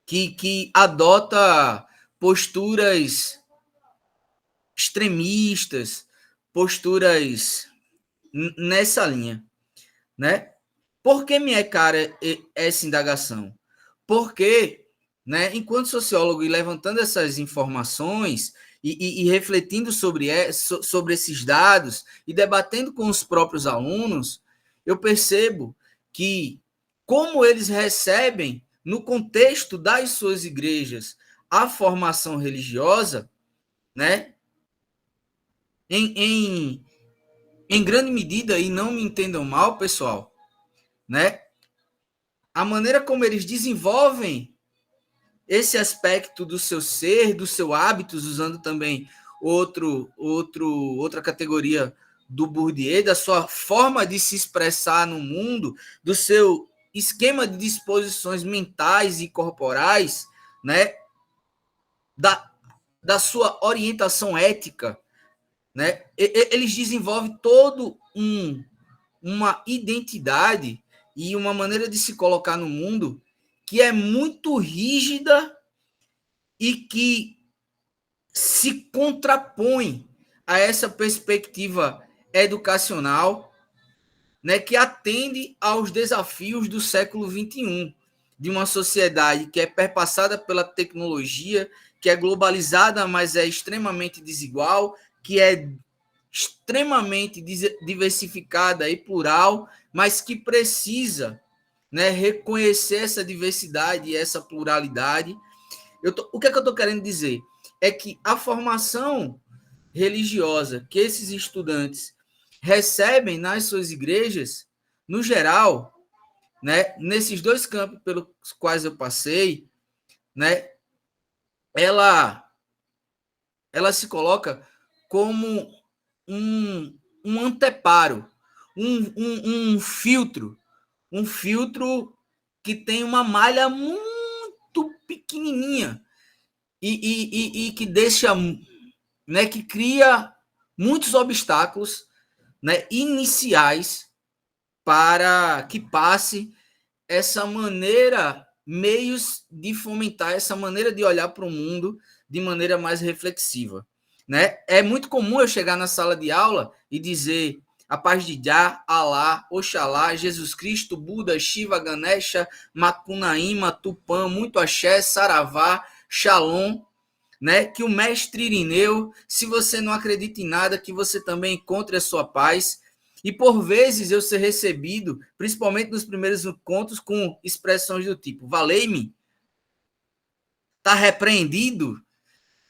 que adota posturas extremistas, posturas nessa linha, né? Por que me é cara essa indagação? Porque, né, enquanto sociólogo e levantando essas informações e refletindo sobre esses dados e debatendo com os próprios alunos, eu percebo que, como eles recebem, no contexto das suas igrejas, a formação religiosa, né, em grande medida, e não me entendam mal, pessoal, né, a maneira como eles desenvolvem esse aspecto do seu ser, do seu hábitos, usando também outra categoria do Bourdieu, da sua forma de se expressar no mundo, do seu esquema de disposições mentais e corporais, né? Da sua orientação ética, né? Eles desenvolvem todo uma identidade e uma maneira de se colocar no mundo que é muito rígida e que se contrapõe a essa perspectiva educacional, né, que atende aos desafios do século XXI, de uma sociedade que é perpassada pela tecnologia, que é globalizada, mas é extremamente desigual, que é extremamente diversificada e plural, mas que precisa, né, reconhecer essa diversidade e essa pluralidade. O que é que eu estou querendo dizer? É que a formação religiosa que esses estudantes recebem nas suas igrejas, no geral, né, nesses dois campos pelos quais eu passei, né, ela se coloca como um anteparo, um filtro que tem uma malha muito pequenininha e que deixa, né, que cria muitos obstáculos, né, iniciais para que passe essa maneira, meios de fomentar essa maneira de olhar para o mundo de maneira mais reflexiva, né? É muito comum eu chegar na sala de aula e dizer a paz de Jah, Alá, Oxalá, Jesus Cristo, Buda, Shiva, Ganesha, Macunaíma, Tupã, muito axé, Saravá, Shalom, né? Que o mestre Irineu, se você não acredita em nada, que você também encontre a sua paz. E por vezes eu ser recebido, principalmente nos primeiros encontros, com expressões do tipo, valei-me, tá repreendido,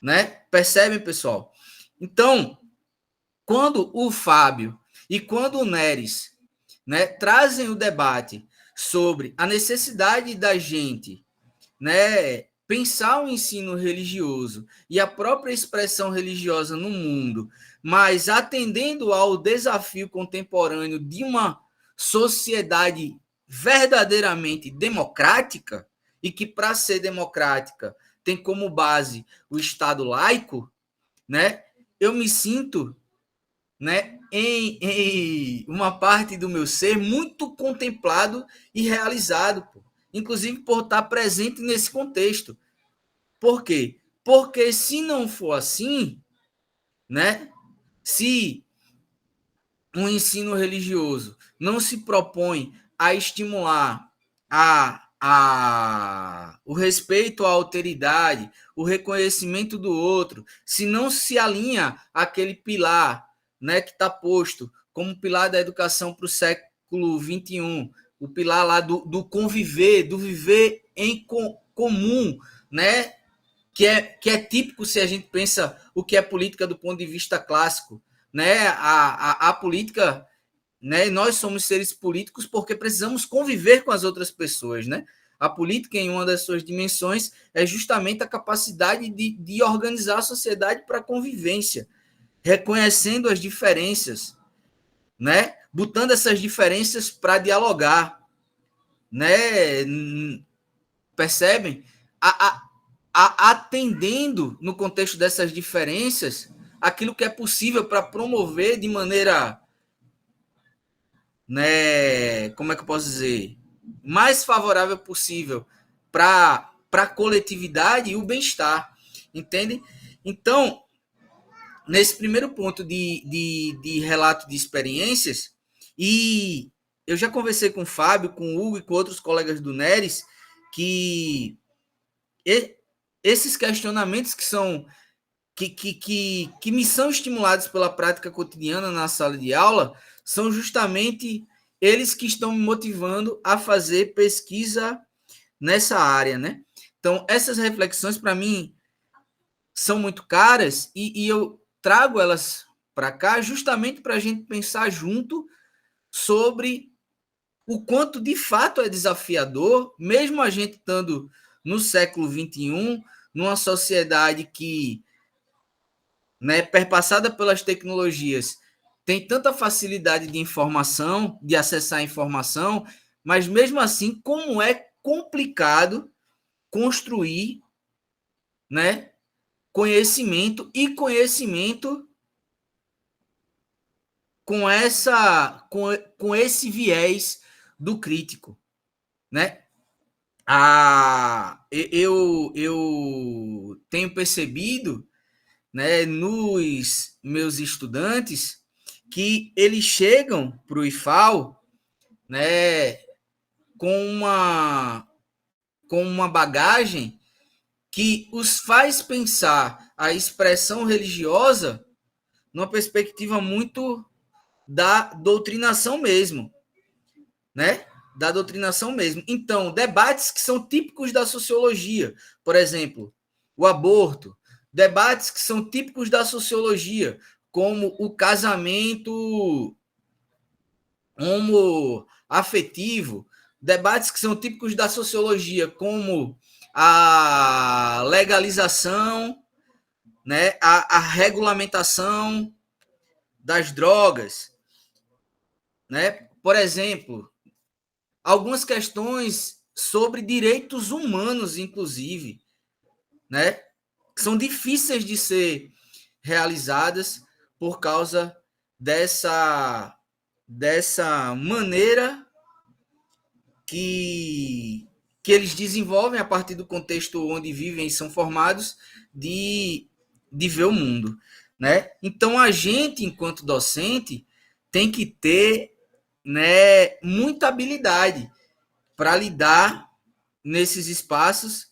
né? Percebem, pessoal? Então, quando o Fábio e quando o Neres, né, trazem o debate sobre a necessidade da gente, né, pensar o ensino religioso e a própria expressão religiosa no mundo, mas atendendo ao desafio contemporâneo de uma sociedade verdadeiramente democrática, e que, para ser democrática, tem como base o Estado laico, né, eu me sinto, né, em uma parte do meu ser muito contemplado e realizado, pô. Inclusive por estar presente nesse contexto. Por quê? Porque se não for assim, né, se um ensino religioso não se propõe a estimular o respeito à alteridade, o reconhecimento do outro, se não se alinha àquele pilar, né, que está posto como pilar da educação para o século XXI, o pilar lá do conviver, do viver em comum, né, que é típico se a gente pensa o que é política do ponto de vista clássico, né, a política, né? Nós somos seres políticos porque precisamos conviver com as outras pessoas, né? A política, em uma das suas dimensões, é justamente a capacidade de organizar a sociedade para a convivência, reconhecendo as diferenças, né? Botando essas diferenças para dialogar, né? Percebem? Atendendo, no contexto dessas diferenças, aquilo que é possível para promover de maneira, né, como é que eu posso dizer, mais favorável possível para a coletividade e o bem-estar, entende? Então, nesse primeiro ponto de relato de experiências, e eu já conversei com o Fábio, com o Hugo e com outros colegas do Neres, que esses questionamentos que são que me são estimulados pela prática cotidiana na sala de aula são justamente eles que estão me motivando a fazer pesquisa nessa área, né? Então, essas reflexões, para mim, são muito caras e eu trago elas para cá justamente para a gente pensar junto sobre o quanto, de fato, é desafiador, mesmo a gente estando no século XXI, numa sociedade que, né, perpassada pelas tecnologias, tem tanta facilidade de informação, de acessar a informação, mas mesmo assim, como é complicado construir, né, conhecimento e conhecimento com esse viés do crítico, né? Eu tenho percebido, né, nos meus estudantes que eles chegam para o IFAL, né, com uma bagagem que os faz pensar a expressão religiosa numa perspectiva muito da doutrinação mesmo, né? Da doutrinação mesmo. Então, debates que são típicos da sociologia, por exemplo, o aborto, debates que são típicos da sociologia, como o casamento homoafetivo, debates que são típicos da sociologia, como a legalização, né, a regulamentação das drogas, né? Por exemplo, algumas questões sobre direitos humanos, inclusive, né? São difíceis de ser realizadas por causa dessa maneira que eles desenvolvem a partir do contexto onde vivem e são formados de ver o mundo, né? Então, a gente, enquanto docente, tem que ter, né, muita habilidade para lidar nesses espaços,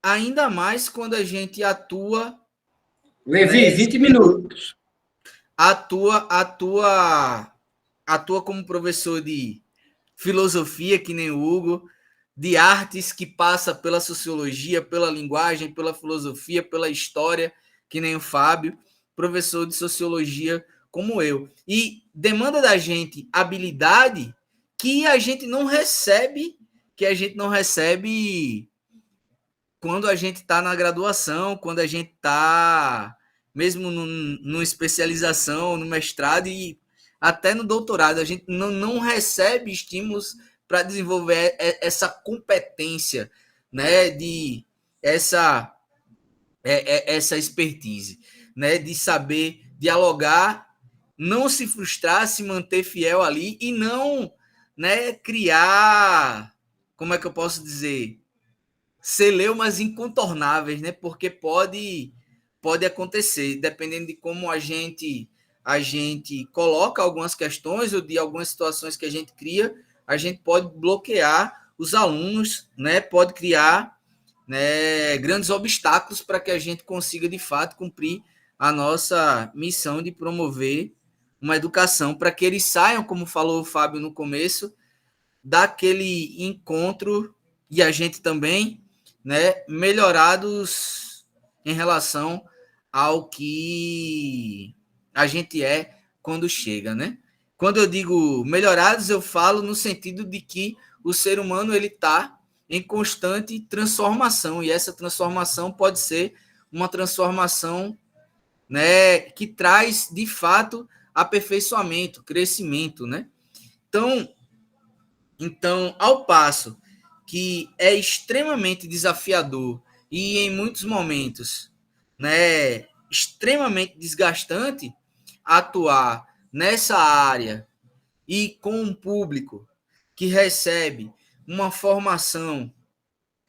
ainda mais quando a gente atua... Levi, 20 minutos. Atua como professor de filosofia, que nem o Hugo, de artes, que passa pela sociologia, pela linguagem, pela filosofia, pela história, que nem o Fábio, professor de sociologia como eu. E demanda da gente habilidade que a gente não recebe quando a gente está na graduação, quando a gente está mesmo numa especialização, no mestrado e até no doutorado. A gente não recebe estímulos para desenvolver essa competência, né, essa expertise, né, de saber dialogar, não se frustrar, se manter fiel ali e não, né, criar, como é que eu posso dizer, celeumas incontornáveis, né, porque pode acontecer, dependendo de como a gente a gente coloca algumas questões ou de algumas situações que a gente cria, a gente pode bloquear os alunos, né? Pode criar, né, grandes obstáculos para que a gente consiga, de fato, cumprir a nossa missão de promover uma educação para que eles saiam, como falou o Fábio no começo, daquele encontro, e a gente também, né, melhorados em relação ao que a gente é quando chega, né? Quando eu digo melhorados, eu falo no sentido de que o ser humano ele está em constante transformação, e essa transformação pode ser uma transformação, né, que traz, de fato, aperfeiçoamento, crescimento, né? Então, ao passo que é extremamente desafiador e em muitos momentos, né, extremamente desgastante atuar nessa área e com um público que recebe uma formação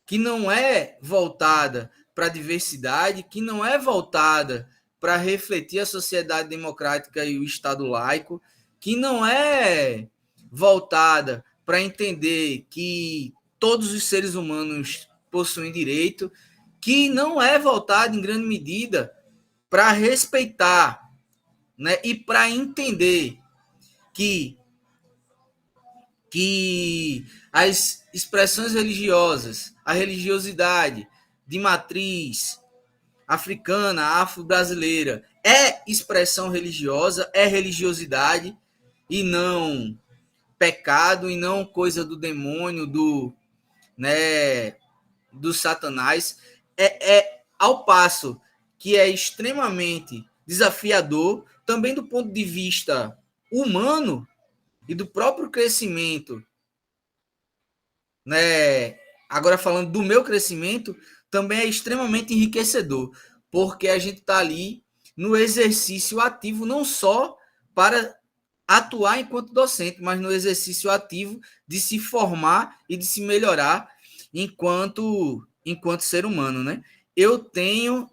que não é voltada para a diversidade, que não é voltada para refletir a sociedade democrática e o Estado laico, que não é voltada para entender que todos os seres humanos possuem direito, que não é voltada em grande medida para respeitar, né, e para entender que as expressões religiosas, a religiosidade de matriz africana, afro-brasileira, é expressão religiosa, é religiosidade e não pecado, e não coisa do demônio, né, do Satanás. Ao passo que é extremamente desafiador, também do ponto de vista humano, e do próprio crescimento, né? Agora falando do meu crescimento, também é extremamente enriquecedor, porque a gente está ali no exercício ativo, não só para atuar enquanto docente, mas no exercício ativo de se formar e de se melhorar enquanto ser humano, né? Eu tenho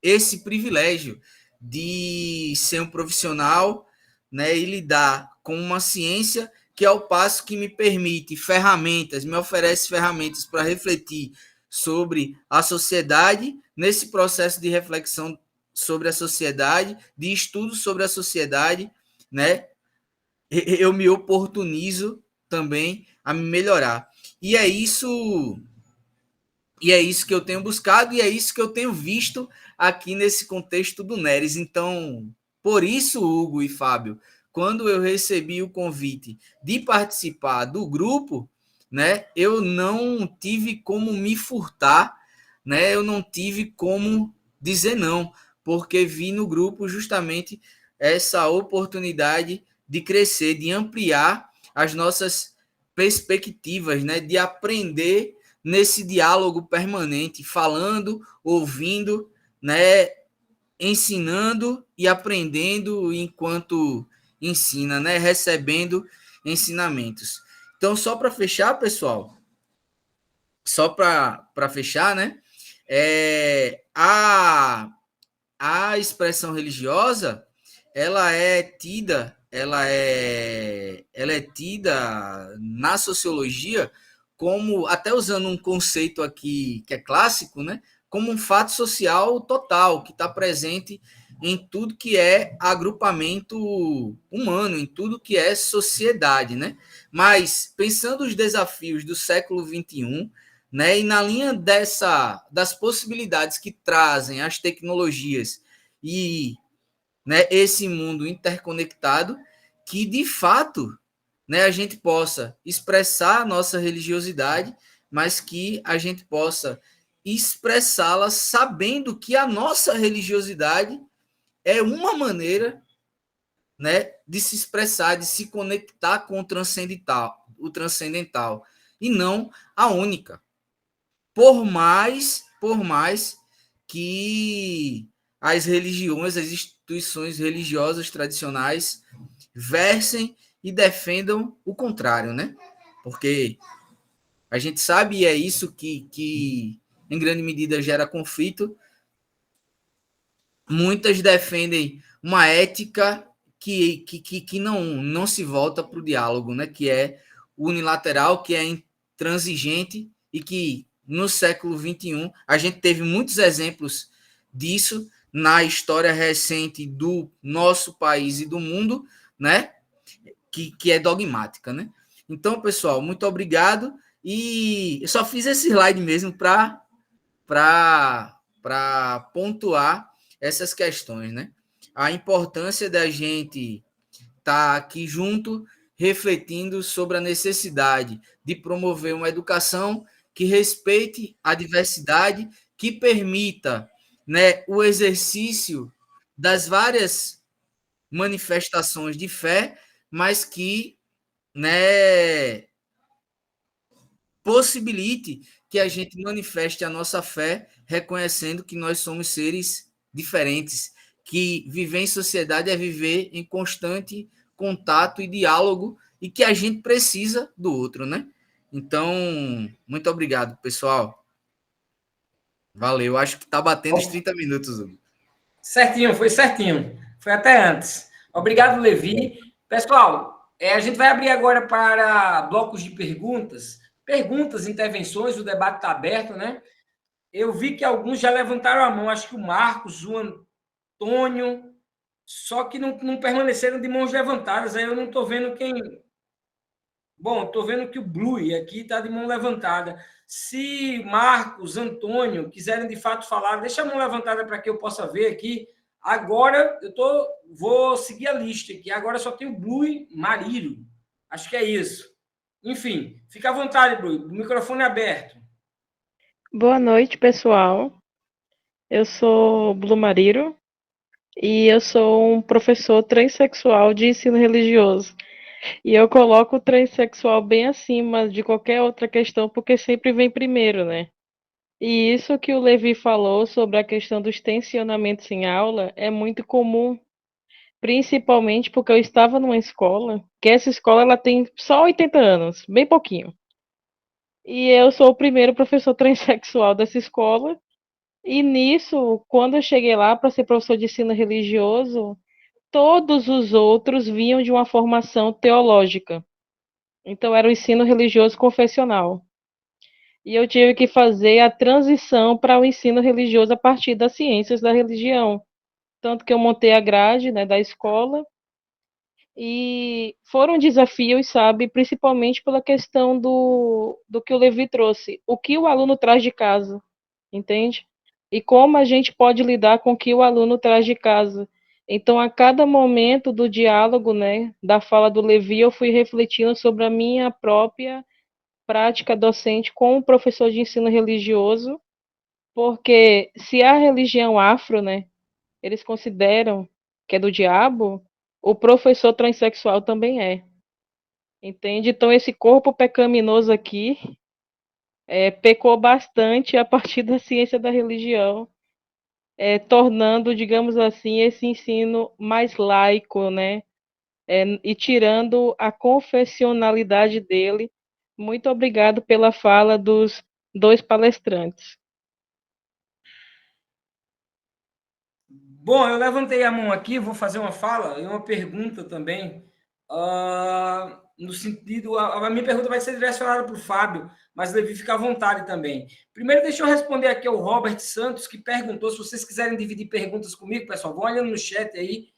esse privilégio de ser um profissional, né, e lidar com uma ciência que, ao passo que me permite ferramentas, me oferece ferramentas para refletir sobre a sociedade, nesse processo de reflexão sobre a sociedade, de estudo sobre a sociedade, né, eu me oportunizo também a me melhorar. E é isso que eu tenho buscado, e é isso que eu tenho visto aqui nesse contexto do Neres. Então, por isso, Hugo e Fábio, quando eu recebi o convite de participar do grupo, né, eu não tive como me furtar, né, eu não tive como dizer não, porque vi no grupo justamente essa oportunidade de crescer, de ampliar as nossas perspectivas, né, de aprender nesse diálogo permanente, falando, ouvindo, né, ensinando e aprendendo enquanto ensina, né, recebendo ensinamentos. Então, só para fechar, pessoal, só para fechar, né, a expressão religiosa, ela é tida na sociologia como, até usando um conceito aqui que é clássico, né, como um fato social total, que está presente em tudo que é agrupamento humano, em tudo que é sociedade, né? Mas, pensando os desafios do século XXI, né, e na linha das possibilidades que trazem as tecnologias e, né, esse mundo interconectado, que, de fato, né, a gente possa expressar a nossa religiosidade, mas que a gente possa expressá-la sabendo que a nossa religiosidade é uma maneira, né, de se expressar, de se conectar com o transcendental, e não a única. Por mais que as religiões, as instituições religiosas tradicionais versem e defendam o contrário, né? Porque a gente sabe, e é isso que em grande medida gera conflito, muitas defendem uma ética que não se volta para o diálogo, né? Que é unilateral, que é intransigente e que no século XXI a gente teve muitos exemplos disso na história recente do nosso país e do mundo, né? Que é dogmática, né? Então, pessoal, muito obrigado. E eu só fiz esse slide mesmo para pontuar essas questões, né? A importância da gente estar aqui junto, refletindo sobre a necessidade de promover uma educação que respeite a diversidade, que permita, né, o exercício das várias manifestações de fé, mas que, né, possibilite que a gente manifeste a nossa fé, reconhecendo que nós somos seres diferentes, que viver em sociedade é viver em constante contato e diálogo e que a gente precisa do outro, né? Então, muito obrigado, pessoal. Valeu. Acho que está batendo os 30 minutos, Hugo. Certinho, foi certinho. Foi até antes. Obrigado, Levi. Pessoal, a gente vai abrir agora para blocos de perguntas. Perguntas, intervenções, o debate está aberto, né? Eu vi que alguns já levantaram a mão, acho que o Marcos, o Antônio, só que não permaneceram de mãos levantadas. Aí eu não estou vendo quem. Bom, estou vendo que o Blue aqui está de mão levantada. Se Marcos, Antônio quiserem de fato falar, deixa a mão levantada para que eu possa ver aqui. Agora vou seguir a lista aqui. Agora só tem o Blue e Marílio. Acho que é isso. Enfim, fica à vontade, Blue. O microfone é aberto. Boa noite, pessoal. Eu sou Blue Mariro e eu sou um professor transexual de ensino religioso. E eu coloco o transexual bem acima de qualquer outra questão, porque sempre vem primeiro, né? E isso que o Levi falou sobre a questão dos tensionamentos em aula é muito comum, principalmente porque eu estava numa escola, que essa escola ela tem só 80 anos, bem pouquinho. E eu sou o primeiro professor transexual dessa escola. E nisso, quando eu cheguei lá para ser professor de ensino religioso, todos os outros vinham de uma formação teológica. Então, era o ensino religioso confessional. E eu tive que fazer a transição para o ensino religioso a partir das ciências da religião. Tanto que eu montei a grade, né, da escola. E foram desafios, sabe, principalmente pela questão do que o Levi trouxe. O que o aluno traz de casa, entende? E como a gente pode lidar com o que o aluno traz de casa. Então, a cada momento do diálogo, né, da fala do Levi, eu fui refletindo sobre a minha própria prática docente com o professor de ensino religioso, porque se a religião afro, né, eles consideram que é do diabo, o professor transexual também é. Entende? Então, esse corpo pecaminoso aqui pecou bastante a partir da ciência da religião, tornando, digamos assim, esse ensino mais laico, né? E tirando a confessionalidade dele. Muito obrigado pela fala dos dois palestrantes. Bom, eu levantei a mão aqui, vou fazer uma fala e uma pergunta também. No sentido, a minha pergunta vai ser direcionada para o Fábio, mas Levi fica à vontade também. Primeiro, deixa eu responder aqui ao Robert Santos, que perguntou. Se vocês quiserem dividir perguntas comigo, pessoal, vão olhando no chat aí.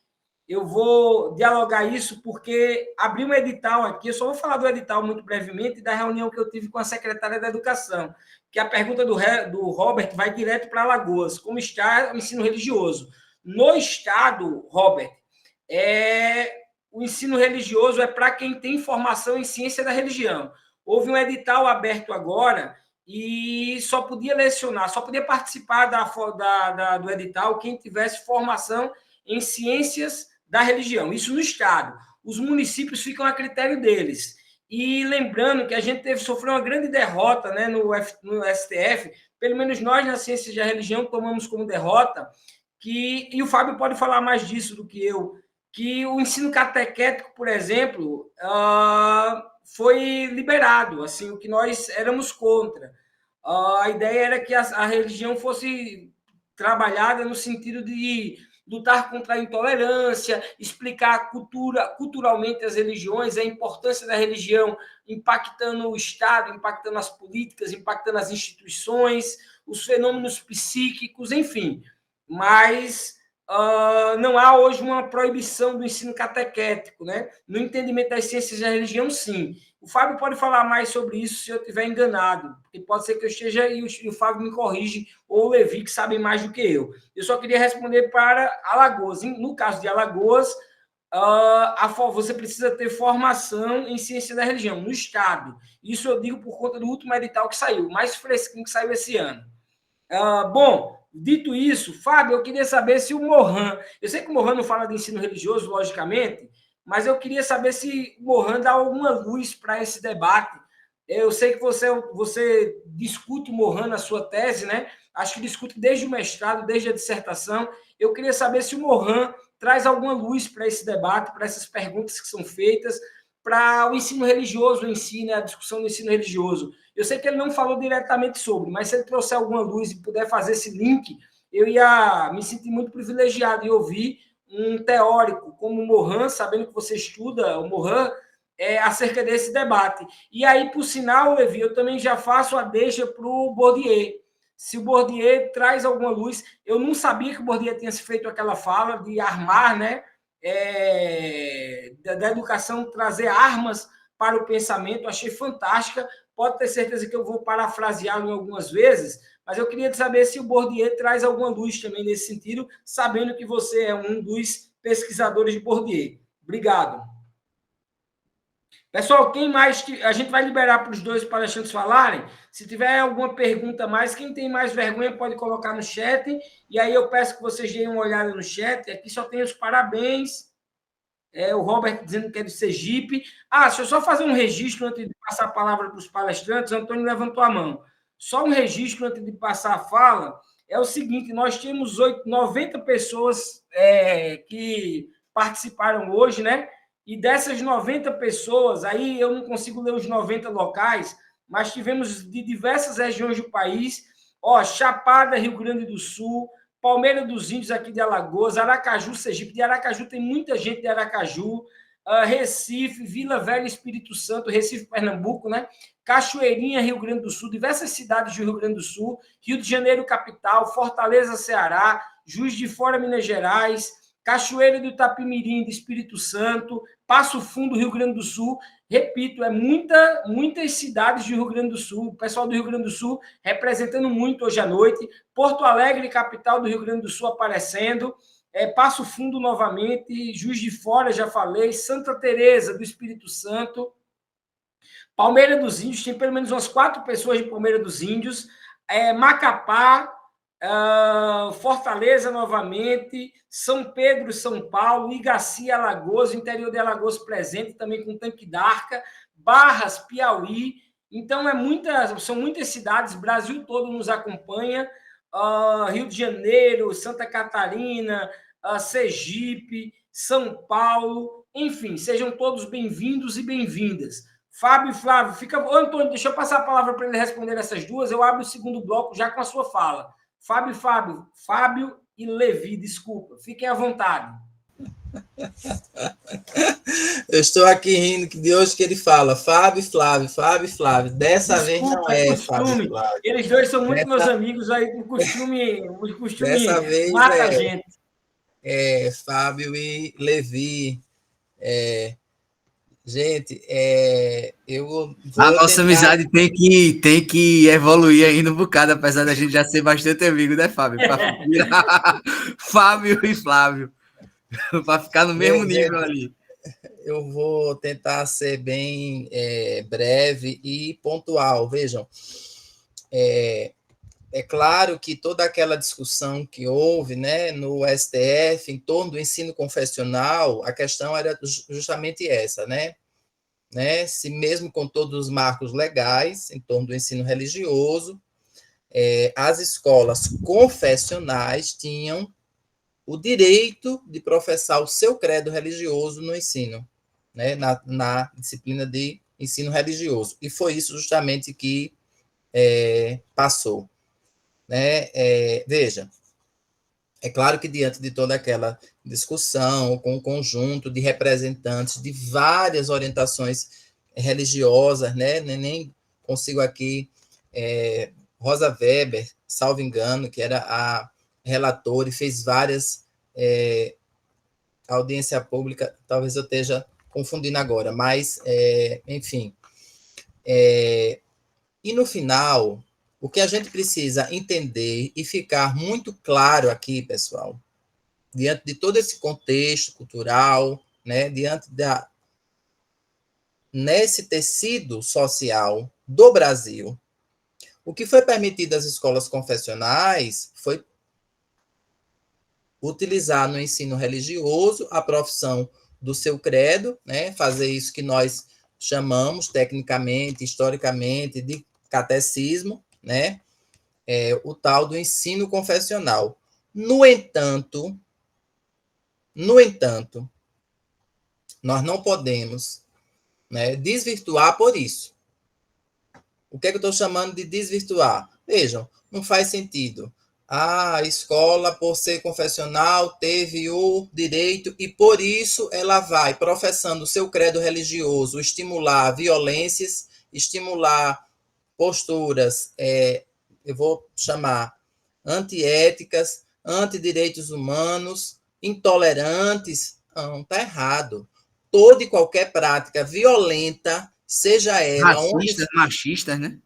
Eu vou dialogar isso porque abri um edital aqui. Eu só vou falar do edital muito brevemente e da reunião que eu tive com a secretária da Educação, que a pergunta do Robert vai direto para Alagoas. Como está o ensino religioso? No estado, Robert, o ensino religioso é para quem tem formação em ciência da religião. Houve um edital aberto agora e só podia lecionar, só podia participar do edital quem tivesse formação em ciências da religião. Isso no estado. Os municípios ficam a critério deles. E lembrando que a gente sofreu uma grande derrota, né, no STF, pelo menos nós na ciência da religião tomamos como derrota, e o Fábio pode falar mais disso do que eu, que o ensino catequético, por exemplo, foi liberado, assim, o que nós éramos contra. A ideia era que a religião fosse trabalhada no sentido de lutar contra a intolerância, explicar culturalmente as religiões, a importância da religião impactando o Estado, impactando as políticas, impactando as instituições, os fenômenos psíquicos, enfim. Mas não há hoje uma proibição do ensino catequético, né? No entendimento das ciências da religião, sim. O Fábio pode falar mais sobre isso se eu estiver enganado, porque pode ser que eu esteja e o Fábio me corrige, ou o Levi, que sabem mais do que eu. Eu só queria responder para Alagoas. No caso de Alagoas, você precisa ter formação em ciência da religião, no Estado. Isso eu digo por conta do último edital que saiu, mais fresquinho que saiu esse ano. Bom, dito isso, Fábio, eu queria saber se o Mohan... Eu sei que o Mohan não fala de ensino religioso, logicamente, mas eu queria saber se o Mohan dá alguma luz para esse debate. Eu sei que você discute o Mohan na sua tese, né? Acho que discute desde o mestrado, desde a dissertação. Eu queria saber se o Mohan traz alguma luz para esse debate, para essas perguntas que são feitas, para o ensino religioso em si, né? A discussão do ensino religioso. Eu sei que ele não falou diretamente sobre, mas se ele trouxer alguma luz e puder fazer esse link, eu ia me sentir muito privilegiado em ouvir um teórico como o Mohan, sabendo que você estuda o Mohan, acerca desse debate. E aí, por sinal, Levi, eu também já faço a deixa para o Bourdieu. Se o Bourdieu traz alguma luz, eu não sabia que o Bourdieu tinha feito aquela fala de armar, né, da educação, trazer armas para o pensamento, achei fantástica. Pode ter certeza que eu vou parafraseá-lo algumas vezes, mas eu queria saber se o Bourdieu traz alguma luz também nesse sentido, sabendo que você é um dos pesquisadores de Bourdieu. Obrigado. Pessoal, quem mais... A gente vai liberar para os dois palestrantes falarem. Se tiver alguma pergunta a mais, quem tem mais vergonha pode colocar no chat, e aí eu peço que vocês deem uma olhada no chat. Aqui só tem os parabéns. O Robert dizendo que é do Sergipe. Deixa eu só fazer um registro antes de passar a palavra para os palestrantes. O Antônio levantou a mão. Só um registro antes de passar a fala. É o seguinte, nós temos 90 pessoas que participaram hoje, né? E dessas 90 pessoas, aí eu não consigo ler os 90 locais, mas tivemos de diversas regiões do país, Chapada, Rio Grande do Sul, Palmeira dos Índios aqui de Alagoas, Aracaju, Sergipe. De Aracaju tem muita gente de Aracaju, Recife, Vila Velha, Espírito Santo, Recife, Pernambuco, né? Cachoeirinha, Rio Grande do Sul, diversas cidades do Rio Grande do Sul, Rio de Janeiro, capital, Fortaleza, Ceará, Juiz de Fora, Minas Gerais, Cachoeira do Itapimirim, de Espírito Santo, Passo Fundo, Rio Grande do Sul. Repito, muitas cidades do Rio Grande do Sul, o pessoal do Rio Grande do Sul representando muito hoje à noite, Porto Alegre, capital do Rio Grande do Sul, aparecendo, Passo Fundo novamente, Juiz de Fora, já falei, Santa Teresa do Espírito Santo, Palmeira dos Índios, tem pelo menos umas 4 pessoas de Palmeira dos Índios, Macapá, Fortaleza novamente, São Pedro, São Paulo, Igaci, Alagoas, interior de Alagoas presente, também com Tanque d'Arca, Barras, Piauí. Então, são muitas cidades, Brasil todo nos acompanha, Rio de Janeiro, Santa Catarina, Sergipe, São Paulo, enfim, sejam todos bem-vindos e bem-vindas. Fábio e Flávio, Antônio, deixa eu passar a palavra para ele responder essas duas, eu abro o segundo bloco já com a sua fala. Fábio e Levi, desculpa. Fiquem à vontade. Eu estou aqui rindo de hoje que ele fala Fábio e Flávio. Dessa vez não é Fábio e Flávio. Eles dois são muito meus amigos aí, o costume dessa vez mata a gente. Fábio e Levi. Gente, a nossa amizade tem que evoluir ainda um bocado, apesar da gente já ser bastante amigo, né, Fábio? Para virar Fábio e Flávio, para ficar no mesmo nível ali. Eu vou tentar ser bem breve e pontual. Vejam, é claro que toda aquela discussão que houve, né, no STF em torno do ensino confessional, a questão era justamente essa, né? Se mesmo com todos os marcos legais em torno do ensino religioso, as escolas confessionais tinham o direito de professar o seu credo religioso no ensino, né, na disciplina de ensino religioso. E foi isso justamente que passou. Veja, É claro que diante de toda aquela discussão, com um conjunto de representantes de várias orientações religiosas, né? Nem consigo aqui, Rosa Weber, salvo engano, que era a relatora e fez várias audiência pública, talvez eu esteja confundindo agora, mas, enfim. E no final, o que a gente precisa entender e ficar muito claro aqui, pessoal, diante de todo esse contexto cultural, né, nesse tecido social do Brasil, o que foi permitido às escolas confessionais foi utilizar no ensino religioso a profissão do seu credo, né, fazer isso que nós chamamos tecnicamente, historicamente, de catecismo, né, o tal do ensino confessional. No entanto, nós não podemos, né, desvirtuar por isso. O que é que eu estou chamando de desvirtuar? Vejam, não faz sentido. A escola, por ser confessional, teve o direito e, por isso, ela vai, professando o seu credo religioso, estimular violências, estimular posturas, eu vou chamar, antiéticas, antidireitos humanos, intolerantes. Não, está errado. Toda e qualquer prática violenta, seja ela Racistas, machistas, né?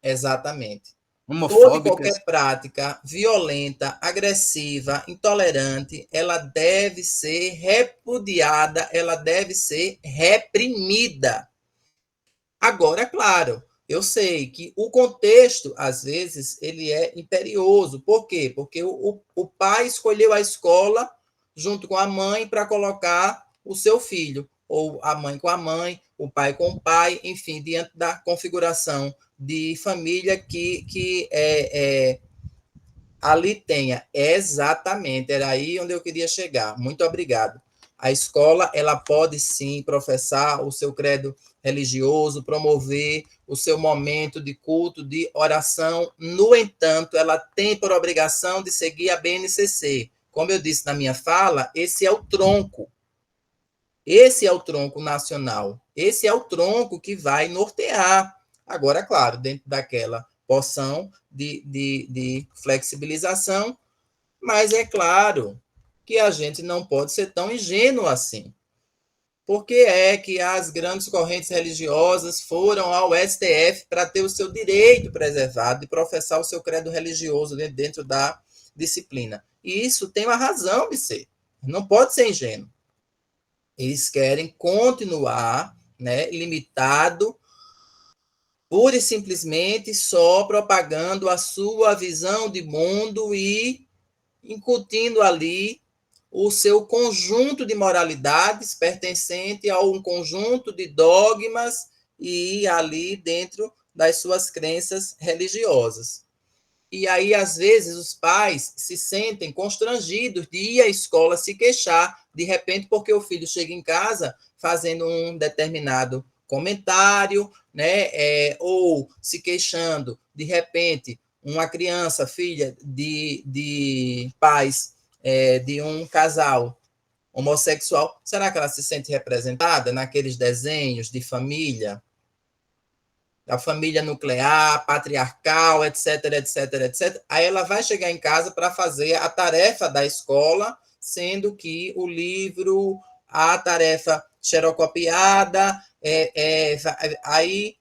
Exatamente. Toda e Homofóbicas. qualquer prática violenta, agressiva, intolerante, ela deve ser repudiada, ela deve ser reprimida. Agora, claro, eu sei que o contexto, às vezes, ele é imperioso. Por quê? Porque o pai escolheu a escola junto com a mãe para colocar o seu filho, ou a mãe com a mãe, o pai com o pai, enfim, diante da configuração de família que ali tenha. Exatamente, era aí onde eu queria chegar. Muito obrigado. A escola, ela pode sim professar o seu credo religioso, promover o seu momento de culto, de oração. No entanto, ela tem por obrigação de seguir a BNCC. Como eu disse na minha fala, esse é o tronco. Esse é o tronco nacional. Esse é o tronco que vai nortear. Agora, claro, dentro daquela porção de flexibilização, mas é claro que a gente não pode ser tão ingênuo assim. Por que é que as grandes correntes religiosas foram ao STF para ter o seu direito preservado de professar o seu credo religioso dentro da disciplina? E isso tem uma razão de ser. Não pode ser ingênuo. Eles querem continuar, né, limitado, pura e simplesmente só propagando a sua visão de mundo e incutindo ali o seu conjunto de moralidades pertencente a um conjunto de dogmas e ali dentro das suas crenças religiosas. E aí, às vezes, os pais se sentem constrangidos de ir à escola se queixar, de repente, porque o filho chega em casa fazendo um determinado comentário, né, ou se queixando, de repente, uma criança, filha de pais de um casal homossexual, será que ela se sente representada naqueles desenhos de família? Da família nuclear, patriarcal, etc, etc, etc. Aí ela vai chegar em casa para fazer a tarefa da escola, sendo que o livro, a tarefa xerocopiada, aí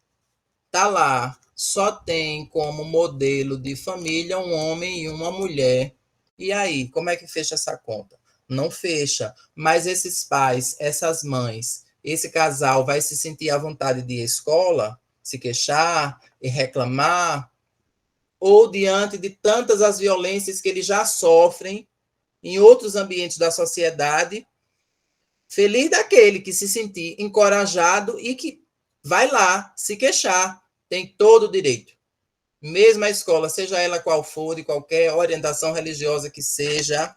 tá lá, só tem como modelo de família um homem e uma mulher. E aí, como é que fecha essa conta? Não fecha. Mas esses pais, essas mães, esse casal vai se sentir à vontade de ir à escola, se queixar e reclamar, ou diante de tantas as violências que eles já sofrem em outros ambientes da sociedade, feliz daquele que se sentir encorajado e que vai lá se queixar, tem todo o direito. Mesmo a escola, seja ela qual for, de qualquer orientação religiosa que seja,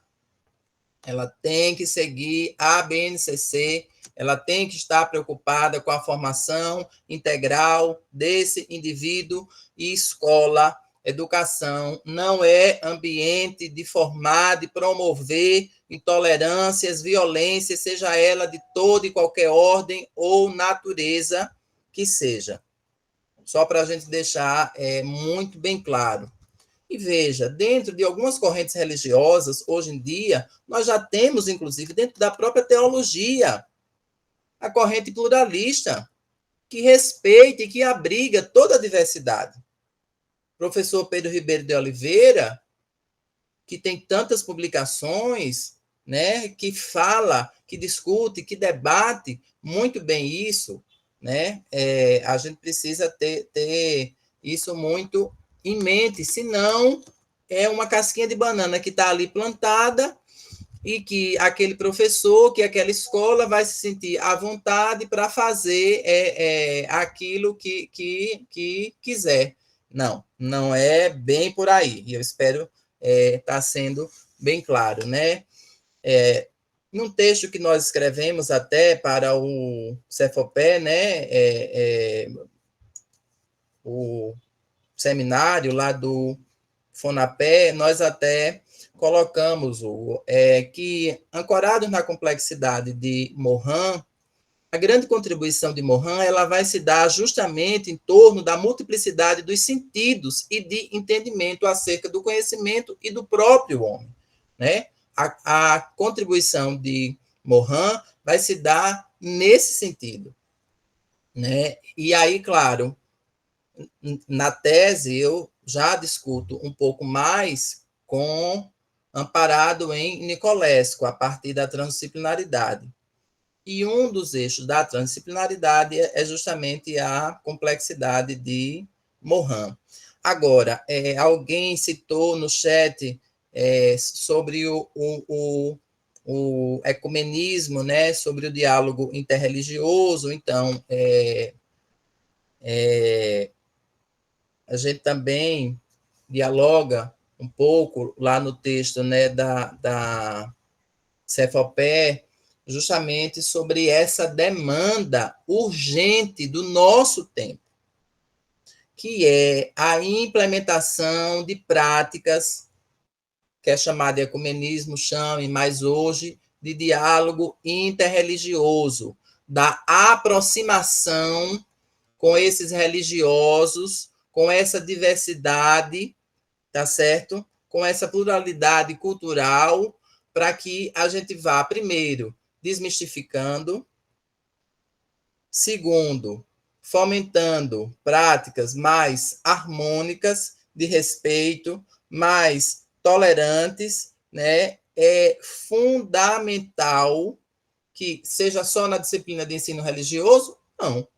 ela tem que seguir a BNCC, ela tem que estar preocupada com a formação integral desse indivíduo, e escola educação não é ambiente de formar, de promover intolerâncias, violências, seja ela de toda e qualquer ordem ou natureza que seja. Só para a gente deixar muito bem claro. E veja, dentro de algumas correntes religiosas, hoje em dia, nós já temos, inclusive, dentro da própria teologia, a corrente pluralista, que respeita e que abriga toda a diversidade. O professor Pedro Ribeiro de Oliveira, que tem tantas publicações, né, que fala, que discute, que debate muito bem isso, né? A gente precisa ter isso muito em mente, senão é uma casquinha de banana que está ali plantada e que aquele professor, que aquela escola vai se sentir à vontade para fazer aquilo que quiser. Não é bem por aí. E eu espero estar sendo bem claro, né? Num texto que nós escrevemos até para o Cefopé, né? O seminário lá do Fonapé, nós até colocamos que, ancorados na complexidade de Morin, a grande contribuição de Morin ela vai se dar justamente em torno da multiplicidade dos sentidos e de entendimento acerca do conhecimento e do próprio homem, né? A contribuição de Morin vai se dar nesse sentido, né? E aí, claro, na tese eu já discuto um pouco mais amparado em Nicolesco, a partir da transdisciplinaridade. E um dos eixos da transdisciplinaridade é justamente a complexidade de Morin. Agora, alguém citou no chat sobre o ecumenismo, né, sobre o diálogo interreligioso. Então, a gente também dialoga um pouco lá no texto, né, da Cefopé, justamente sobre essa demanda urgente do nosso tempo, que é a implementação de práticas, que é chamada de ecumenismo, chame, mas hoje de diálogo interreligioso, da aproximação com esses religiosos, com essa diversidade, tá certo? Com essa pluralidade cultural, para que a gente vá, primeiro, desmistificando, segundo, fomentando práticas mais harmônicas, de respeito, mais tolerantes, né? É fundamental que seja só na disciplina de ensino religioso? Não.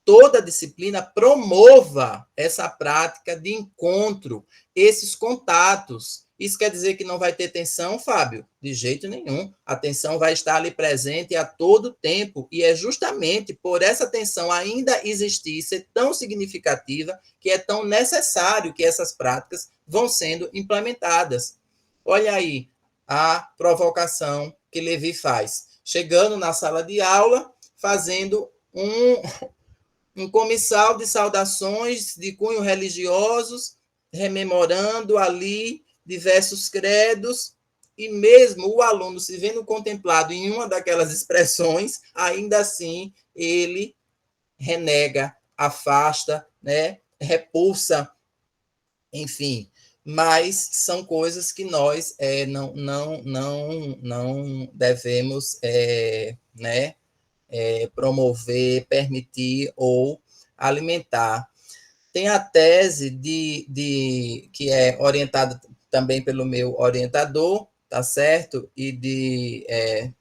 Toda disciplina promova essa prática de encontro, esses contatos. Isso quer dizer que não vai ter tensão, Fábio? De jeito nenhum. A tensão vai estar ali presente a todo tempo, e é justamente por essa tensão ainda existir e ser tão significativa que é tão necessário que essas práticas vão sendo implementadas. Olha aí a provocação que Levi faz. Chegando na sala de aula, fazendo um comissal de saudações de cunho religiosos, rememorando ali diversos credos, e mesmo o aluno se vendo contemplado em uma daquelas expressões, ainda assim ele renega, afasta, né, repulsa, enfim. Mas são coisas que nós não devemos né, promover, permitir ou alimentar. Tem a tese que é orientada também pelo meu orientador, tá certo? E de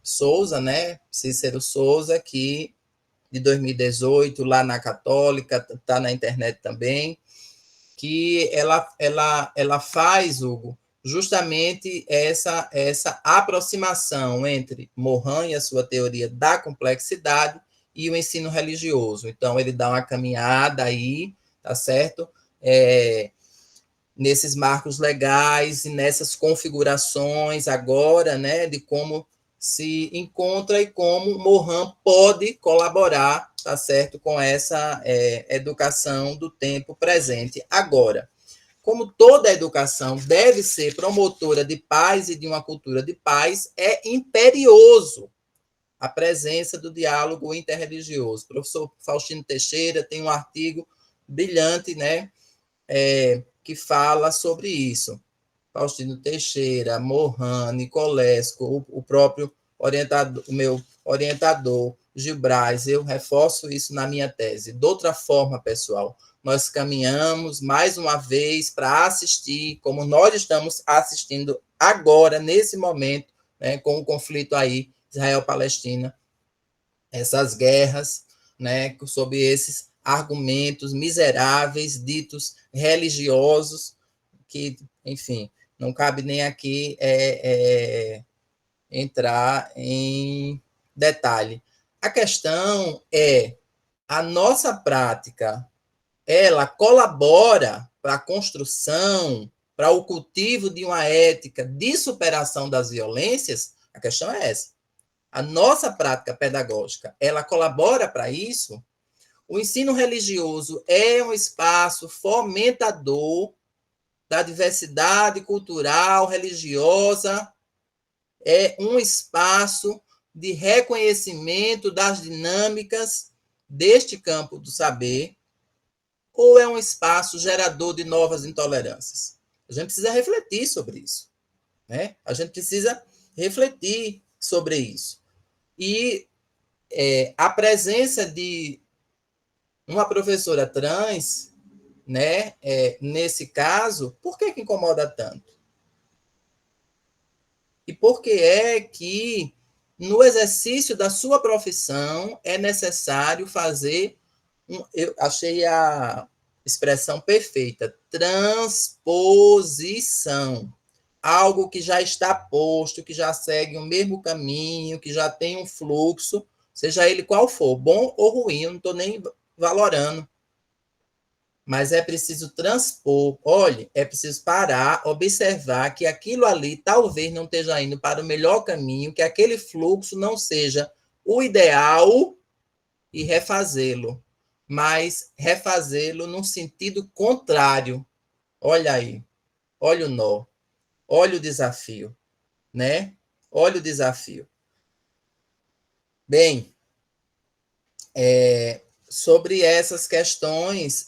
Souza, né? Cícero Souza, que de 2018, lá na Católica, está na internet também, que ela faz, Hugo, justamente essa aproximação entre Morin e a sua teoria da complexidade e o ensino religioso. Então, ele dá uma caminhada aí, tá certo? Nesses marcos legais e nessas configurações agora, né, de como se encontra e como Morin pode colaborar, tá certo, com essa educação do tempo presente. Agora, como toda educação deve ser promotora de paz e de uma cultura de paz, é imperioso a presença do diálogo interreligioso. O professor Faustino Teixeira tem um artigo brilhante, né, que fala sobre isso. Faustino Teixeira, Mohan, Nicolesco, o próprio orientador, o meu orientador, Gil Braz, eu reforço isso na minha tese. De outra forma, pessoal, nós caminhamos mais uma vez para assistir, como nós estamos assistindo agora, nesse momento, né, com o conflito aí, Israel-Palestina, essas guerras, né, sob esses argumentos miseráveis, ditos religiosos, que, enfim, não cabe nem aqui entrar em detalhe. A questão é, a nossa prática, ela colabora para a construção, para o cultivo de uma ética de superação das violências? A questão é essa. A nossa prática pedagógica, ela colabora para isso? O ensino religioso é um espaço fomentador da diversidade cultural, religiosa, é um espaço de reconhecimento das dinâmicas deste campo do saber, ou é um espaço gerador de novas intolerâncias? A gente precisa refletir sobre isso, né? A gente precisa refletir sobre isso. E a presença de uma professora trans, né, nesse caso, por que incomoda tanto? E por que é que, no exercício da sua profissão, é necessário fazer, eu achei a expressão perfeita, transposição. Algo que já está posto, que já segue o mesmo caminho, que já tem um fluxo, seja ele qual for, bom ou ruim, eu não estou nem valorando. Mas é preciso transpor. Olhe, é preciso parar, observar que aquilo ali talvez não esteja indo para o melhor caminho, que aquele fluxo não seja o ideal e refazê-lo, mas refazê-lo num sentido contrário. Olha aí, olha o nó, olha o desafio, né? Olha o desafio. Bem, sobre essas questões,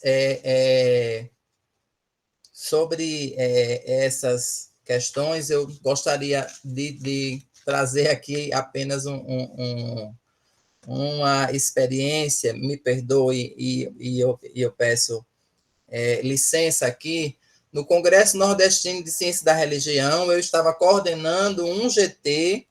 eu gostaria de trazer aqui apenas uma experiência, me perdoe, e eu peço licença aqui. No Congresso Nordestino de Ciência da Religião, eu estava coordenando um GT,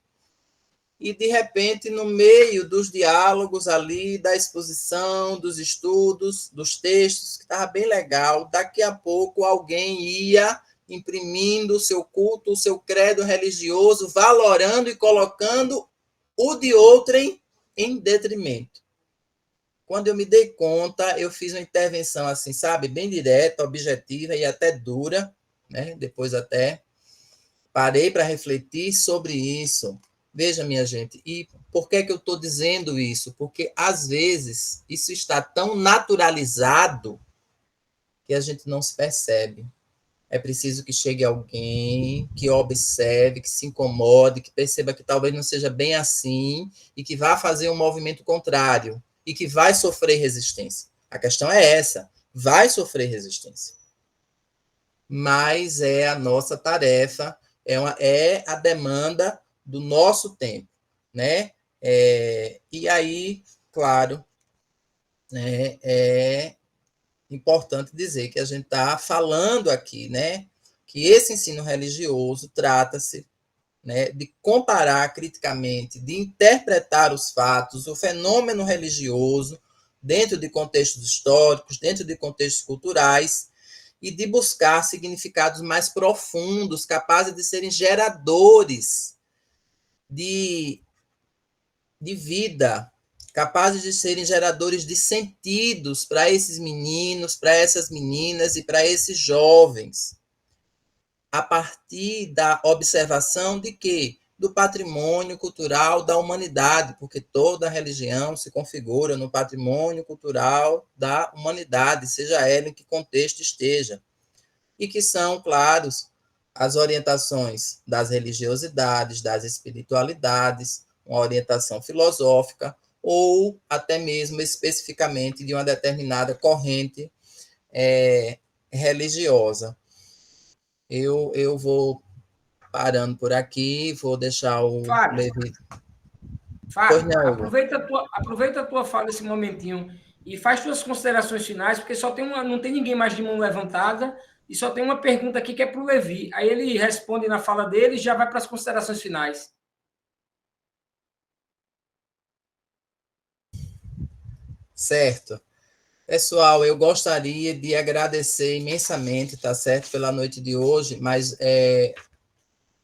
e, de repente, no meio dos diálogos ali, da exposição, dos estudos, dos textos, que estava bem legal, daqui a pouco alguém ia imprimindo o seu culto, o seu credo religioso, valorando e colocando o de outrem em detrimento. Quando eu me dei conta, eu fiz uma intervenção assim, sabe, bem direta, objetiva e até dura, né? Depois até parei para refletir sobre isso. Veja, minha gente, e por que eu estou dizendo isso? Porque, às vezes, isso está tão naturalizado que a gente não se percebe. É preciso que chegue alguém, que observe, que se incomode, que perceba que talvez não seja bem assim e que vá fazer um movimento contrário e que vai sofrer resistência. A questão é essa, vai sofrer resistência. Mas é a nossa tarefa, é a demanda do nosso tempo, né? E aí, claro, né, é importante dizer que a gente está falando aqui, né, que esse ensino religioso trata-se, né, de comparar criticamente, de interpretar os fatos, o fenômeno religioso, dentro de contextos históricos, dentro de contextos culturais, e de buscar significados mais profundos, capazes de serem geradores de vida, capazes de serem geradores de sentidos para esses meninos, para essas meninas e para esses jovens, a partir da observação de quê? Do patrimônio cultural da humanidade, porque toda religião se configura no patrimônio cultural da humanidade, seja ela em que contexto esteja. e que são, claros, as orientações das religiosidades, das espiritualidades, uma orientação filosófica, ou até mesmo especificamente de uma determinada corrente religiosa. Eu vou parando por aqui, vou deixar o Levi. Fábio, aproveita a tua fala esse momentinho e faz suas considerações finais, porque não tem ninguém mais de mão levantada e só tem uma pergunta aqui que é para o Levi. Aí ele responde na fala dele e já vai para as considerações finais. Certo. Pessoal, eu gostaria de agradecer imensamente, tá certo, pela noite de hoje, mas,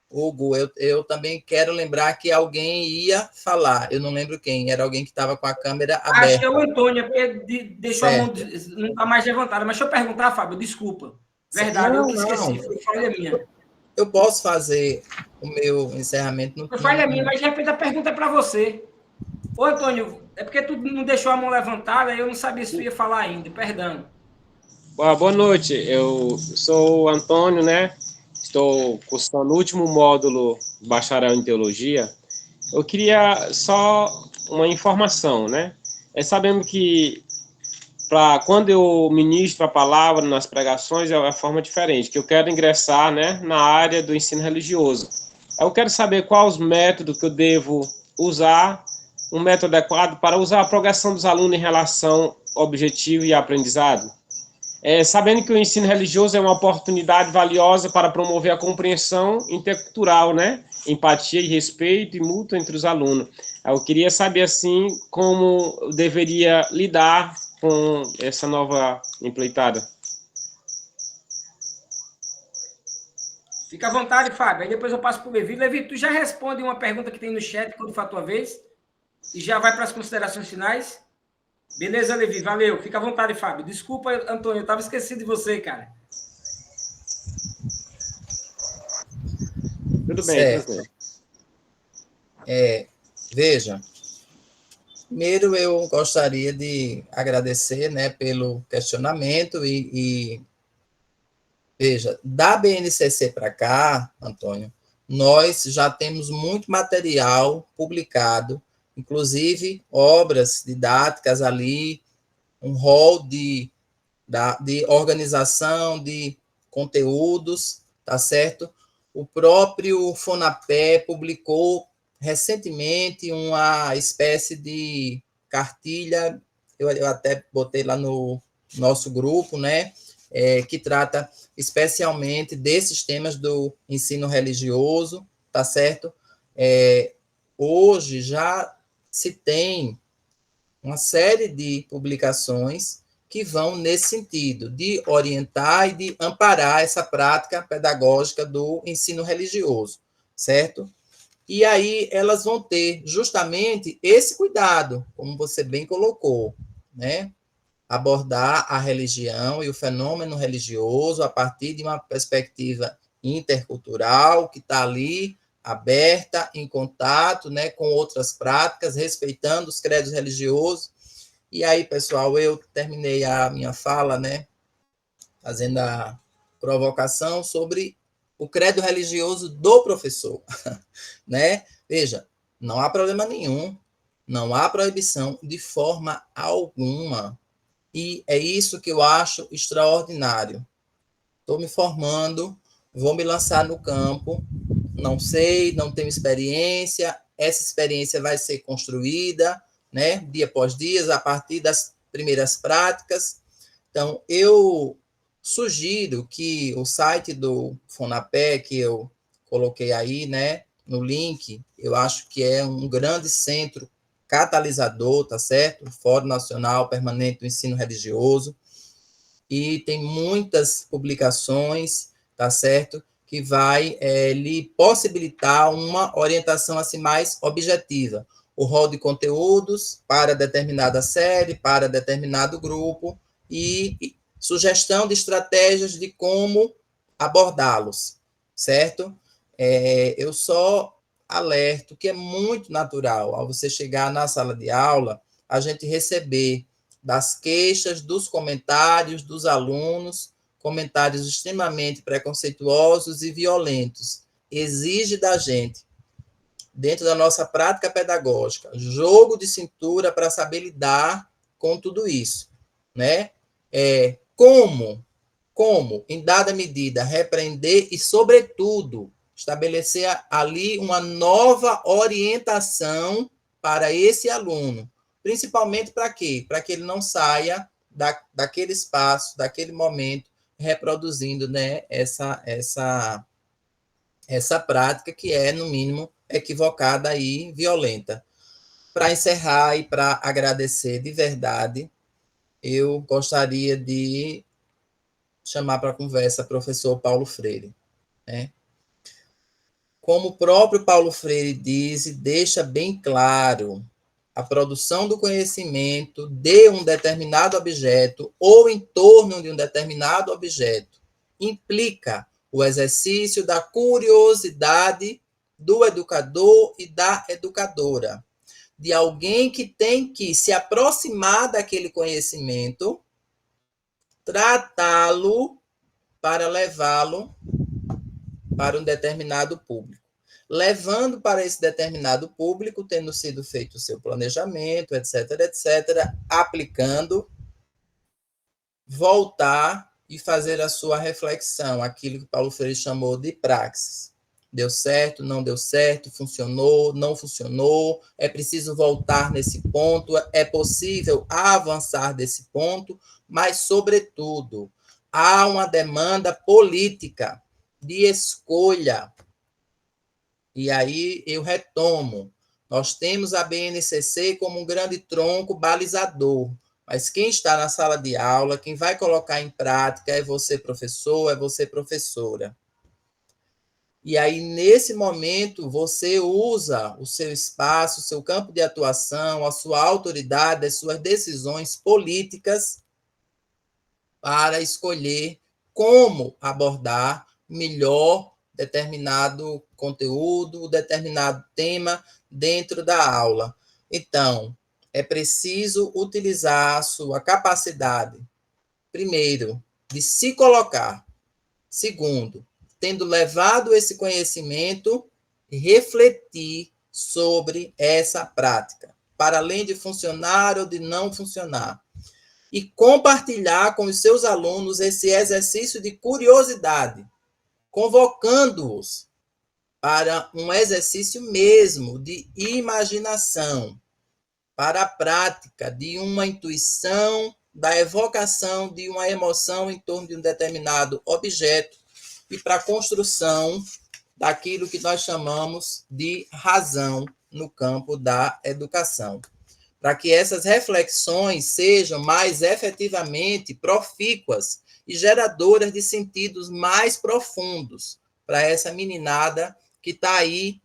Hugo, eu também quero lembrar que alguém ia falar, eu não lembro quem, era alguém que estava com a câmera aberta. Acho que é o Antônio, porque deixou certo. A mão, não está mais levantada, mas deixa eu perguntar, Fábio, desculpa. Verdade, não, eu que esqueci, foi falha minha. Eu posso fazer o meu encerramento no. Foi falha minha, mas de repente a pergunta é para você. Ô, Antônio, é porque tu não deixou a mão levantada e eu não sabia se tu ia falar ainda, perdão. Boa noite, eu sou o Antônio, né? Estou cursando o último módulo bacharel em teologia. Eu queria só uma informação, né? Sabendo que quando eu ministro a palavra nas pregações é uma forma diferente, que eu quero ingressar, né, na área do ensino religioso. Eu quero saber quais os métodos que eu devo usar, um método adequado para usar a progressão dos alunos em relação ao objetivo e aprendizado. Sabendo que o ensino religioso é uma oportunidade valiosa para promover a compreensão intercultural, né? Empatia e respeito e mútuo entre os alunos. Eu queria saber, assim, como eu deveria lidar com essa nova empreitada. Fica à vontade, Fábio. Aí depois eu passo para o Levi. Levi, tu já responde uma pergunta que tem no chat quando for a tua vez? E já vai para as considerações finais? Beleza, Levi, valeu. Fica à vontade, Fábio. Desculpa, Antônio, eu estava esquecido de você, cara. Tudo bem, tudo bem. Veja, primeiro eu gostaria de agradecer, né, pelo questionamento e veja, da BNCC para cá, Antônio, nós já temos muito material publicado, inclusive obras didáticas ali, um rol de organização de conteúdos, tá certo? O próprio FONAPE publicou recentemente uma espécie de cartilha, eu até botei lá no nosso grupo, né, que trata especialmente desses temas do ensino religioso, tá certo? Hoje já se tem uma série de publicações que vão nesse sentido, de orientar e de amparar essa prática pedagógica do ensino religioso, certo? E aí elas vão ter justamente esse cuidado, como você bem colocou, né? Abordar a religião e o fenômeno religioso a partir de uma perspectiva intercultural que está ali aberta, em contato, né, com outras práticas, respeitando os credos religiosos. E aí, pessoal, eu terminei a minha fala, né, fazendo a provocação sobre o credo religioso do professor, né? Veja, não há problema nenhum, não há proibição de forma alguma. E é isso que eu acho extraordinário. Estou me formando, vou me lançar no campo, não sei, não tenho experiência, essa experiência vai ser construída, né, dia após dia, a partir das primeiras práticas. Então, eu sugiro que o site do FONAPE, que eu coloquei aí, né, no link, eu acho que é um grande centro catalisador, tá certo? O Fórum Nacional Permanente do Ensino Religioso, e tem muitas publicações, tá certo? Que vai lhe possibilitar uma orientação assim mais objetiva. O rol de conteúdos para determinada série, para determinado grupo, e sugestão de estratégias de como abordá-los, certo? Eu só alerto que é muito natural, ao você chegar na sala de aula, a gente receber das queixas, dos comentários dos alunos comentários extremamente preconceituosos e violentos. Exige da gente, dentro da nossa prática pedagógica, jogo de cintura para saber lidar com tudo isso, né? Como, em dada medida, repreender e, sobretudo, estabelecer ali uma nova orientação para esse aluno, principalmente para quê? Para que ele não saia daquele espaço, daquele momento, reproduzindo, né, essa prática que é, no mínimo, equivocada e violenta. Para encerrar e para agradecer de verdade, eu gostaria de chamar para conversa o professor Paulo Freire, né? Como o próprio Paulo Freire diz e deixa bem claro, a produção do conhecimento de um determinado objeto ou em torno de um determinado objeto implica o exercício da curiosidade do educador e da educadora, de alguém que tem que se aproximar daquele conhecimento, tratá-lo para levá-lo para um determinado público. Levando para esse determinado público, tendo sido feito o seu planejamento, etc., etc., aplicando, voltar e fazer a sua reflexão, aquilo que Paulo Freire chamou de praxis. Deu certo, não deu certo, funcionou, não funcionou, é preciso voltar nesse ponto, é possível avançar desse ponto, mas, sobretudo, há uma demanda política de escolha. E aí eu retomo, nós temos a BNCC como um grande tronco balizador, mas quem está na sala de aula, quem vai colocar em prática é você, professor, é você, professora. E aí, nesse momento, você usa o seu espaço, o seu campo de atuação, a sua autoridade, as suas decisões políticas para escolher como abordar melhor determinado conteúdo, determinado tema dentro da aula. Então, é preciso utilizar a sua capacidade, primeiro, de se colocar, segundo, tendo levado esse conhecimento, refletir sobre essa prática, para além de funcionar ou de não funcionar, e compartilhar com os seus alunos esse exercício de curiosidade, convocando-os para um exercício mesmo de imaginação, para a prática de uma intuição, da evocação de uma emoção em torno de um determinado objeto e para a construção daquilo que nós chamamos de razão no campo da educação. Para que essas reflexões sejam mais efetivamente profícuas e geradoras de sentidos mais profundos para essa meninada que está aí,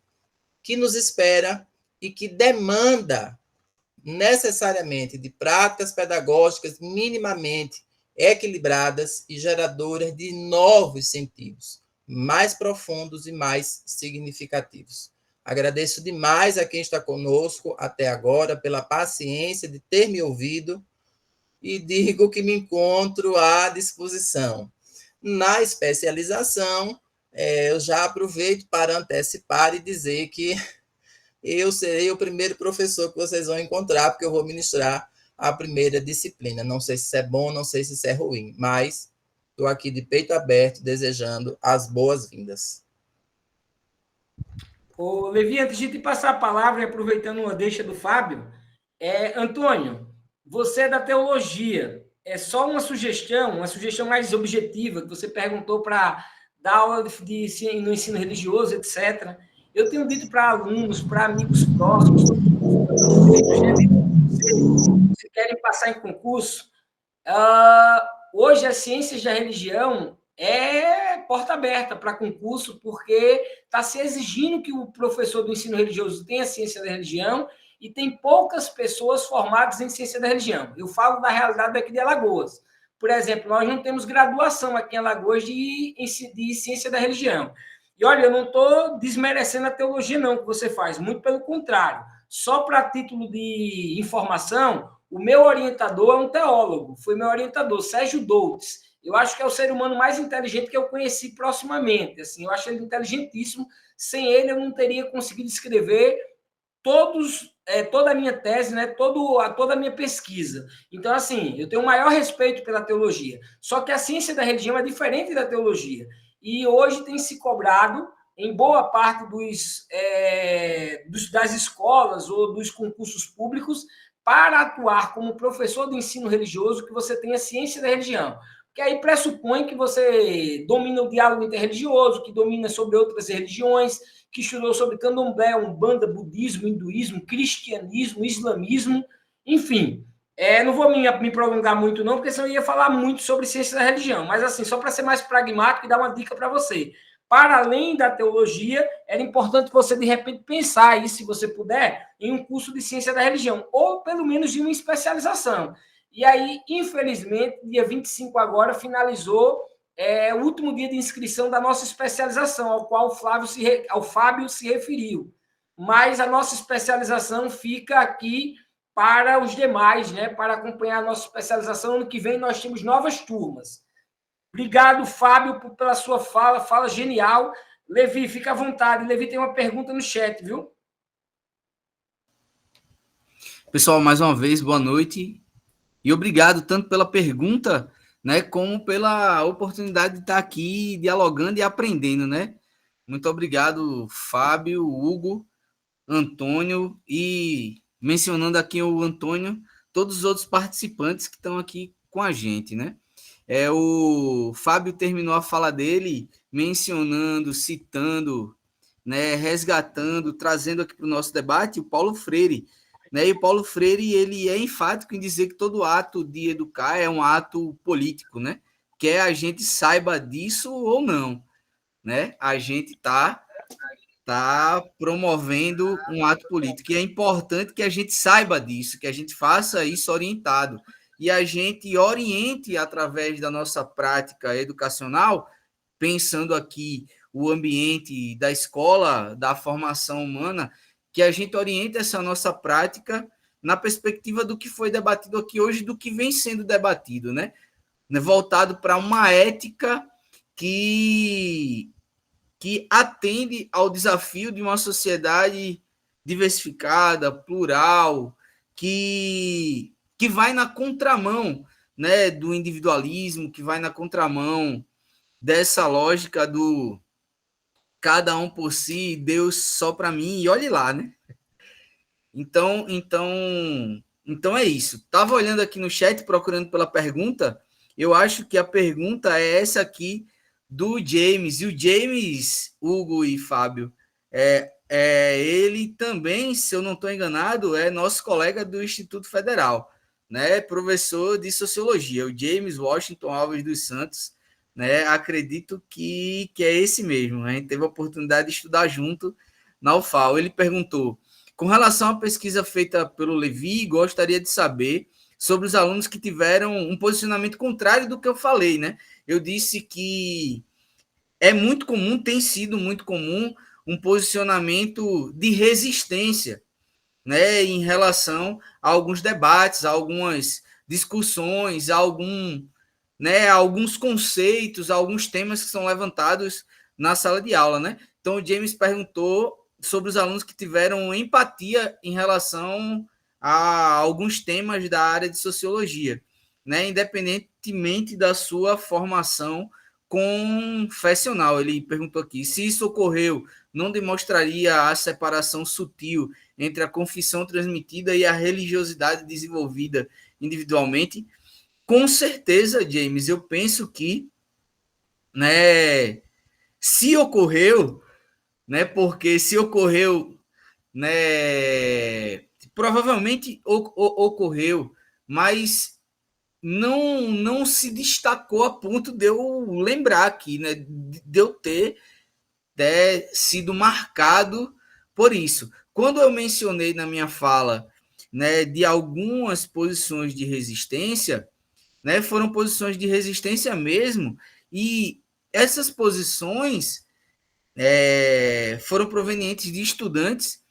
que nos espera e que demanda necessariamente de práticas pedagógicas minimamente equilibradas e geradoras de novos sentidos, mais profundos e mais significativos. Agradeço demais a quem está conosco até agora pela paciência de ter me ouvido e digo que me encontro à disposição. Na especialização, eu já aproveito para antecipar e dizer que eu serei o primeiro professor que vocês vão encontrar, porque eu vou ministrar a primeira disciplina. Não sei se isso é bom, não sei se isso é ruim, mas estou aqui de peito aberto, desejando as boas-vindas. Ô, Levi, antes de te passar a palavra, e aproveitando uma deixa do Fábio, Antônio, você é da teologia. É só uma sugestão mais objetiva, que você perguntou para dar aula no ensino religioso, etc. Eu tenho dito para alunos, para amigos próximos, se querem passar em concurso, hoje as ciências da religião é porta aberta para concurso, porque está se exigindo que o professor do ensino religioso tenha ciência da religião e tem poucas pessoas formadas em ciência da religião. Eu falo da realidade daqui de Alagoas. Por exemplo, nós não temos graduação aqui em Alagoas de ciência da religião. E olha, eu não estou desmerecendo a teologia, não, que você faz, muito pelo contrário. Só para título de informação, o meu orientador é um teólogo, foi meu orientador, Sérgio Doutes. eu acho que é o ser humano mais inteligente que eu conheci proximamente. Assim, eu acho ele inteligentíssimo. Sem ele, eu não teria conseguido escrever toda a minha tese, né, toda a minha pesquisa. Então, assim, eu tenho o maior respeito pela teologia. Só que a ciência da religião é diferente da teologia. E hoje tem se cobrado, em boa parte das escolas ou dos concursos públicos, para atuar como professor de ensino religioso, que você tenha ciência da religião. Que aí pressupõe que você domina o diálogo interreligioso, que domina sobre outras religiões, que estudou sobre candomblé, umbanda, budismo, hinduísmo, cristianismo, islamismo, enfim. Não vou me prolongar muito, não, porque senão eu ia falar muito sobre ciência da religião. Mas, assim, só para ser mais pragmático e dar uma dica para você. Para além da teologia, era importante você, de repente, pensar aí, se você puder, em um curso de ciência da religião, ou pelo menos de uma especialização. E aí, infelizmente, dia 25 agora, finalizou o último dia de inscrição da nossa especialização, ao qual o Fábio se referiu. Mas a nossa especialização fica aqui para os demais, né? Para acompanhar a nossa especialização. Ano que vem nós temos novas turmas. Obrigado, Fábio, pela sua fala genial. Levi, fica à vontade. Levi tem uma pergunta no chat, viu? Pessoal, mais uma vez, boa noite. E obrigado tanto pela pergunta, né, como pela oportunidade de estar aqui dialogando e aprendendo, né? Muito obrigado, Fábio, Hugo, Antônio, e mencionando aqui o Antônio, todos os outros participantes que estão aqui com a gente, né? O Fábio terminou a fala dele mencionando, citando, né, resgatando, trazendo aqui para o nosso debate o Paulo Freire, né? E o Paulo Freire, ele é enfático em dizer que todo ato de educar é um ato político, né? Quer a gente saiba disso ou não, né? A gente tá promovendo um ato político. E é importante que a gente saiba disso, que a gente faça isso orientado. E a gente oriente através da nossa prática educacional, pensando aqui o ambiente da escola, da formação humana, que a gente oriente essa nossa prática na perspectiva do que foi debatido aqui hoje, do que vem sendo debatido, né? Voltado para uma ética que atende ao desafio de uma sociedade diversificada, plural, que vai na contramão, né, do individualismo, que vai na contramão dessa lógica do cada um por si, Deus só para mim, e olhe lá, né? Então é isso. Tava olhando aqui no chat, procurando pela pergunta, eu acho que a pergunta é essa aqui, do James, e o James, Hugo e Fábio, ele também, se eu não estou enganado, é nosso colega do Instituto Federal, né, professor de Sociologia, o James Washington Alves dos Santos, né, acredito que é esse mesmo, a gente teve a oportunidade de estudar junto na UFAL. Ele perguntou, com relação à pesquisa feita pelo Levi, gostaria de saber sobre os alunos que tiveram um posicionamento contrário do que eu falei, né? Eu disse que é muito comum, tem sido muito comum, um posicionamento de resistência, né, em relação a alguns debates, a algumas discussões, a alguns conceitos, a alguns temas que são levantados na sala de aula, né? Então, o James perguntou sobre os alunos que tiveram empatia em relação a alguns temas da área de sociologia, né, independentemente da sua formação confessional. Ele perguntou aqui, se isso ocorreu, não demonstraria a separação sutil entre a confissão transmitida e a religiosidade desenvolvida individualmente? Com certeza, James, eu penso que, né, se ocorreu, né, porque se ocorreu, né, provavelmente ocorreu, mas não se destacou a ponto de eu lembrar aqui, né, de eu ter sido marcado por isso. Quando eu mencionei na minha fala, né, de algumas posições de resistência, né, foram posições de resistência mesmo, e essas posições foram provenientes de estudantes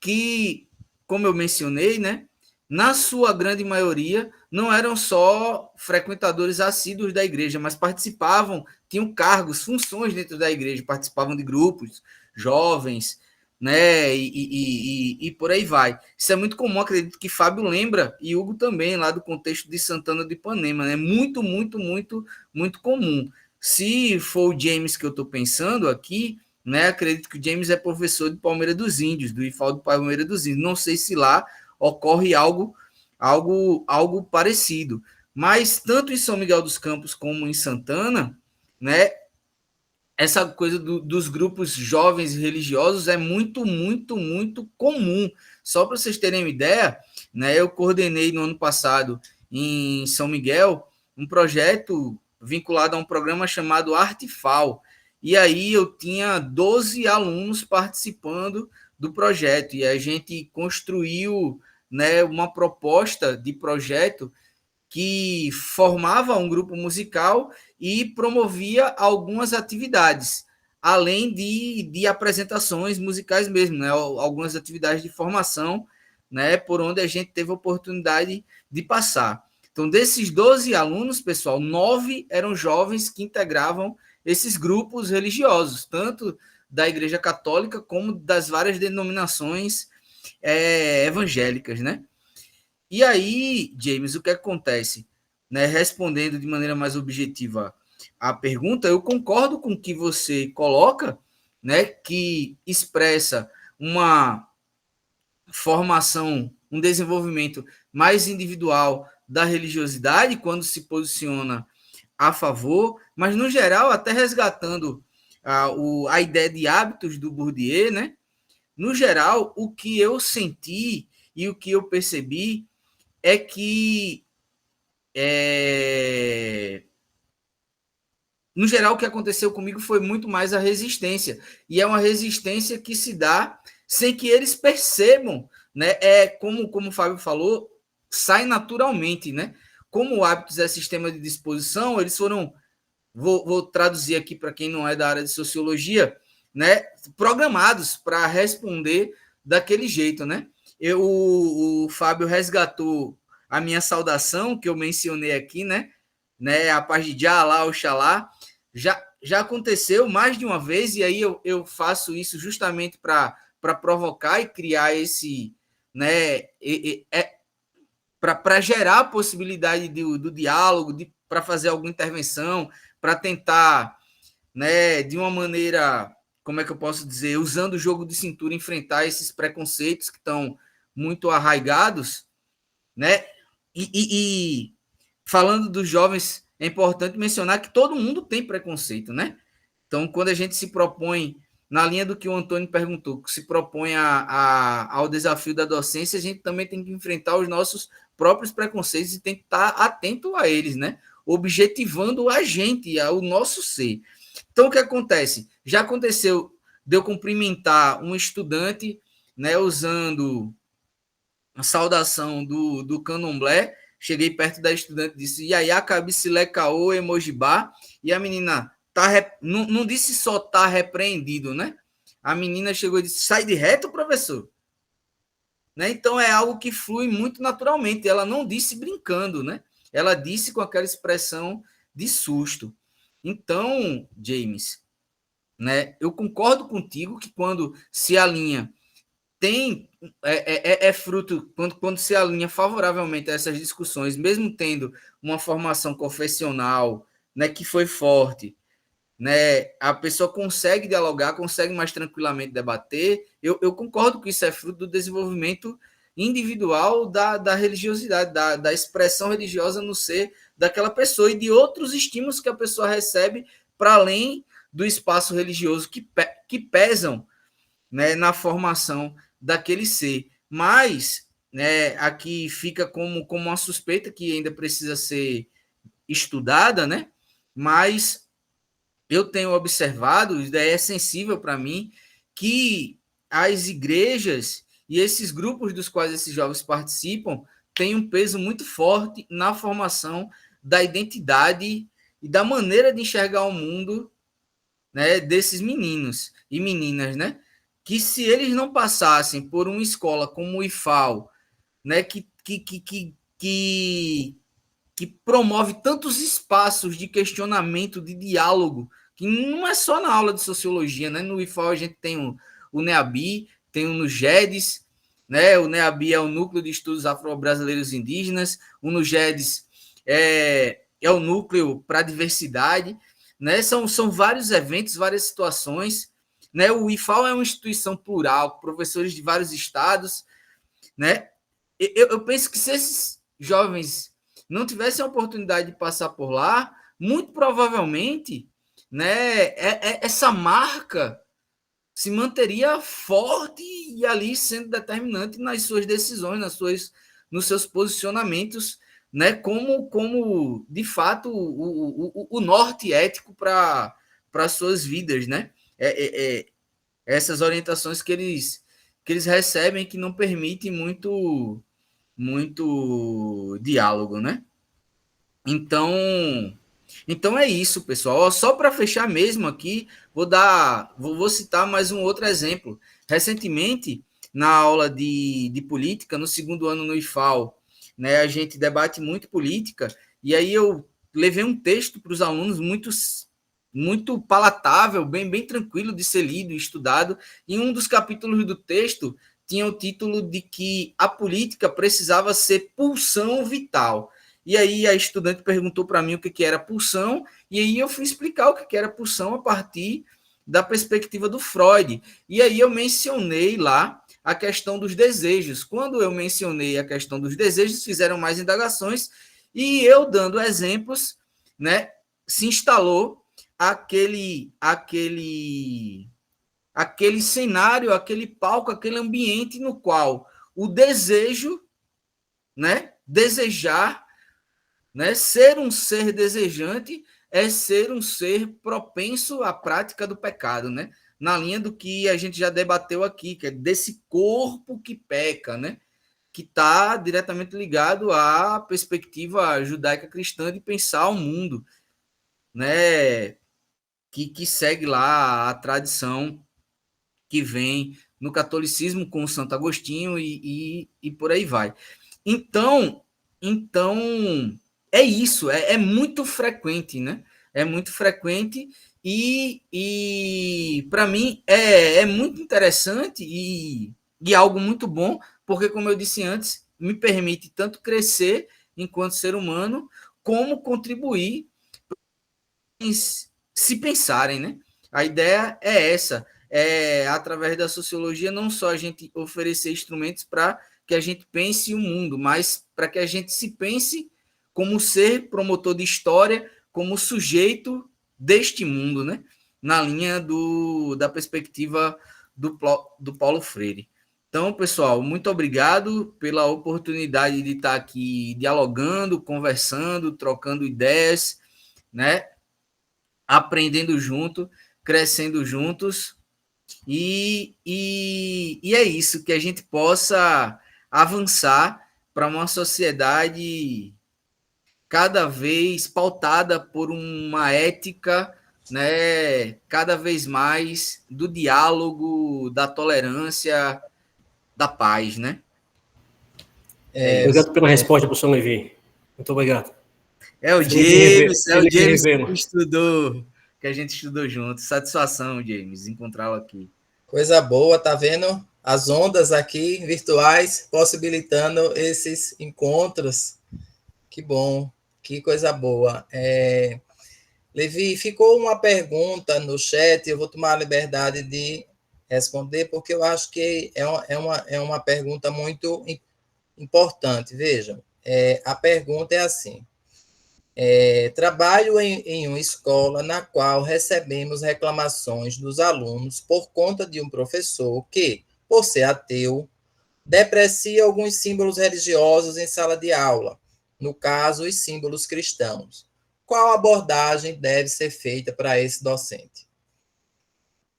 que, como eu mencionei, né, na sua grande maioria, não eram só frequentadores assíduos da igreja, mas participavam, tinham cargos, funções dentro da igreja, participavam de grupos, jovens, né? E por aí vai. Isso é muito comum, acredito que Fábio lembra, e Hugo também, lá do contexto de Santana de Ipanema, né? Muito, muito, muito, muito comum. Se for o James que eu estou pensando aqui, né? Acredito que o James é professor de Palmeira dos Índios, do IFAL de Palmeira dos Índios. Não sei se lá ocorre algo parecido. Mas tanto em São Miguel dos Campos como em Santana, né? Essa coisa dos grupos jovens religiosos é muito, muito, muito comum. Só para vocês terem uma ideia, né? Eu coordenei no ano passado em São Miguel um projeto vinculado a um programa chamado Artifal. E aí eu tinha 12 alunos participando do projeto e a gente construiu, né, uma proposta de projeto que formava um grupo musical e promovia algumas atividades, além de apresentações musicais mesmo, né, algumas atividades de formação, né, por onde a gente teve a oportunidade de passar. Então, desses 12 alunos, pessoal, 9 eram jovens que integravam esses grupos religiosos, tanto da Igreja Católica como das várias denominações evangélicas, né? E aí, James, o que acontece? Né, respondendo de maneira mais objetiva a pergunta, eu concordo com o que você coloca, né, que expressa uma formação, um desenvolvimento mais individual da religiosidade quando se posiciona a favor, mas no geral, até resgatando a ideia de hábitos do Bourdieu, né? No geral, o que eu senti e o que eu percebi é que, no geral, o que aconteceu comigo foi muito mais a resistência. E é uma resistência que se dá sem que eles percebam, né? Como o Fábio falou, sai naturalmente, né? Como hábitos é sistema de disposição, eles foram, vou traduzir aqui para quem não é da área de sociologia, né? Programados para responder daquele jeito, né? O Fábio resgatou a minha saudação, que eu mencionei aqui, né? A paz de Já, Alá, Oxalá. Já aconteceu mais de uma vez, e aí eu faço isso justamente para provocar e criar esse, né? Para gerar a possibilidade do diálogo, para fazer alguma intervenção, para tentar, né, de uma maneira, como é que eu posso dizer, usando o jogo de cintura, enfrentar esses preconceitos que estão muito arraigados, né? E falando dos jovens, é importante mencionar que todo mundo tem preconceito, né? Então, quando a gente se propõe, na linha do que o Antônio perguntou, que se propõe ao desafio da docência, a gente também tem que enfrentar os nossos próprios preconceitos e tem que estar atento a eles, né? Objetivando a gente, o nosso ser. Então, o que acontece? Já aconteceu de eu cumprimentar um estudante, né, usando a saudação do candomblé, cheguei perto da estudante e disse, Yaya, cabicilé, caô, emojibá, e a menina não disse só tá repreendido, né? A menina chegou e disse, sai de reto, professor. Né? Então, é algo que flui muito naturalmente, ela não disse brincando, né? Ela disse com aquela expressão de susto. Então, James, né, eu concordo contigo que quando se alinha fruto, quando se alinha favoravelmente a essas discussões, mesmo tendo uma formação confessional, né, que foi forte, né, a pessoa consegue dialogar, consegue mais tranquilamente debater. Eu concordo que isso é fruto do desenvolvimento individual da religiosidade, da expressão religiosa no ser daquela pessoa e de outros estímulos que a pessoa recebe para além do espaço religioso que pesam, né, na formação daquele ser. Mas, né, aqui fica como uma suspeita que ainda precisa ser estudada, né? Mas eu tenho observado, é sensível para mim, que as igrejas e esses grupos dos quais esses jovens participam têm um peso muito forte na formação da identidade e da maneira de enxergar o mundo, né, desses meninos e meninas, né? Que se eles não passassem por uma escola como o IFAL, né, que que promove tantos espaços de questionamento, de diálogo, que não é só na aula de sociologia, né? No IFAL a gente tem o NEABI, tem o NUGEDES, né? O NEABI é o Núcleo de Estudos Afro-Brasileiros Indígenas, o NUGEDES é o Núcleo para a Diversidade, né? São vários eventos, várias situações, né? O IFAL é uma instituição plural, professores de vários estados, né? Eu penso que se esses jovens não tivessem a oportunidade de passar por lá, muito provavelmente, né, essa marca se manteria forte e ali sendo determinante nas suas decisões, nos seus posicionamentos, né, como de fato o norte ético para as suas vidas, né? Essas orientações que eles recebem que não permitem muito diálogo, né? Então é isso, pessoal. Só para fechar mesmo aqui, vou citar mais um outro exemplo. Recentemente, na aula de política, no segundo ano no IFAL, né, a gente debate muito política, e aí eu levei um texto para os alunos muito palatável, bem tranquilo de ser lido e estudado, e um dos capítulos do texto tinha o título de que a política precisava ser pulsão vital. E aí a estudante perguntou para mim o que era pulsão, e aí eu fui explicar o que era pulsão a partir da perspectiva do Freud. E aí eu mencionei lá a questão dos desejos. Quando eu mencionei a questão dos desejos, fizeram mais indagações, e eu dando exemplos, né, se instalou aquele cenário, aquele palco, aquele ambiente no qual o desejo, né, desejar, né, ser um ser desejante é ser um ser propenso à prática do pecado, né? Na linha do que a gente já debateu aqui, que é desse corpo que peca, né? Que está diretamente ligado à perspectiva judaica cristã de pensar o mundo, né? Que segue lá a tradição que vem no catolicismo com o Santo Agostinho e por aí vai. Então é isso, é muito frequente, né? É muito frequente e para mim é muito interessante e algo muito bom, porque, como eu disse antes, me permite tanto crescer enquanto ser humano, como contribuir se pensarem, né? A ideia é essa, através da sociologia, não só a gente oferecer instrumentos para que a gente pense o mundo, mas para que a gente se pense como ser promotor de história, como sujeito deste mundo, né? Na linha da perspectiva do Paulo Freire. Então, pessoal, muito obrigado pela oportunidade de estar aqui dialogando, conversando, trocando ideias, né? Aprendendo junto, crescendo juntos, e é isso, que a gente possa avançar para uma sociedade cada vez pautada por uma ética, né, cada vez mais do diálogo, da tolerância, da paz, né? Obrigado pela resposta, professor Levi. Muito obrigado. É o James que a gente estudou junto. Satisfação, James, encontrá-lo aqui. Coisa boa, tá vendo? As ondas aqui virtuais possibilitando esses encontros. Que bom, que coisa boa. Levi, ficou uma pergunta no chat, eu vou tomar a liberdade de responder, porque eu acho que é uma pergunta muito importante. Vejam, a pergunta é assim: trabalho em uma escola na qual recebemos reclamações dos alunos por conta de um professor que, por ser ateu, deprecia alguns símbolos religiosos em sala de aula, no caso, os símbolos cristãos. Qual abordagem deve ser feita para esse docente?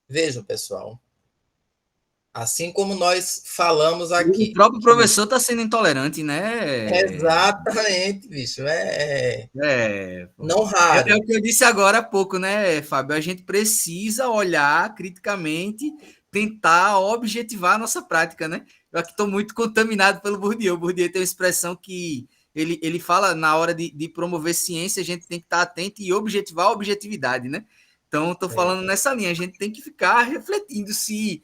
Vejam, pessoal, assim como nós falamos aqui. O próprio professor está sendo intolerante, né? Exatamente, bicho. Não raro. É o que eu disse agora há pouco, né, Fábio? A gente precisa olhar criticamente tentar objetivar a nossa prática, né? Eu aqui estou muito contaminado pelo Bourdieu. O Bourdieu tem uma expressão que ele fala na hora de promover ciência, a gente tem que estar atento e objetivar a objetividade, né? Então, estou falando nessa linha, a gente tem que ficar refletindo se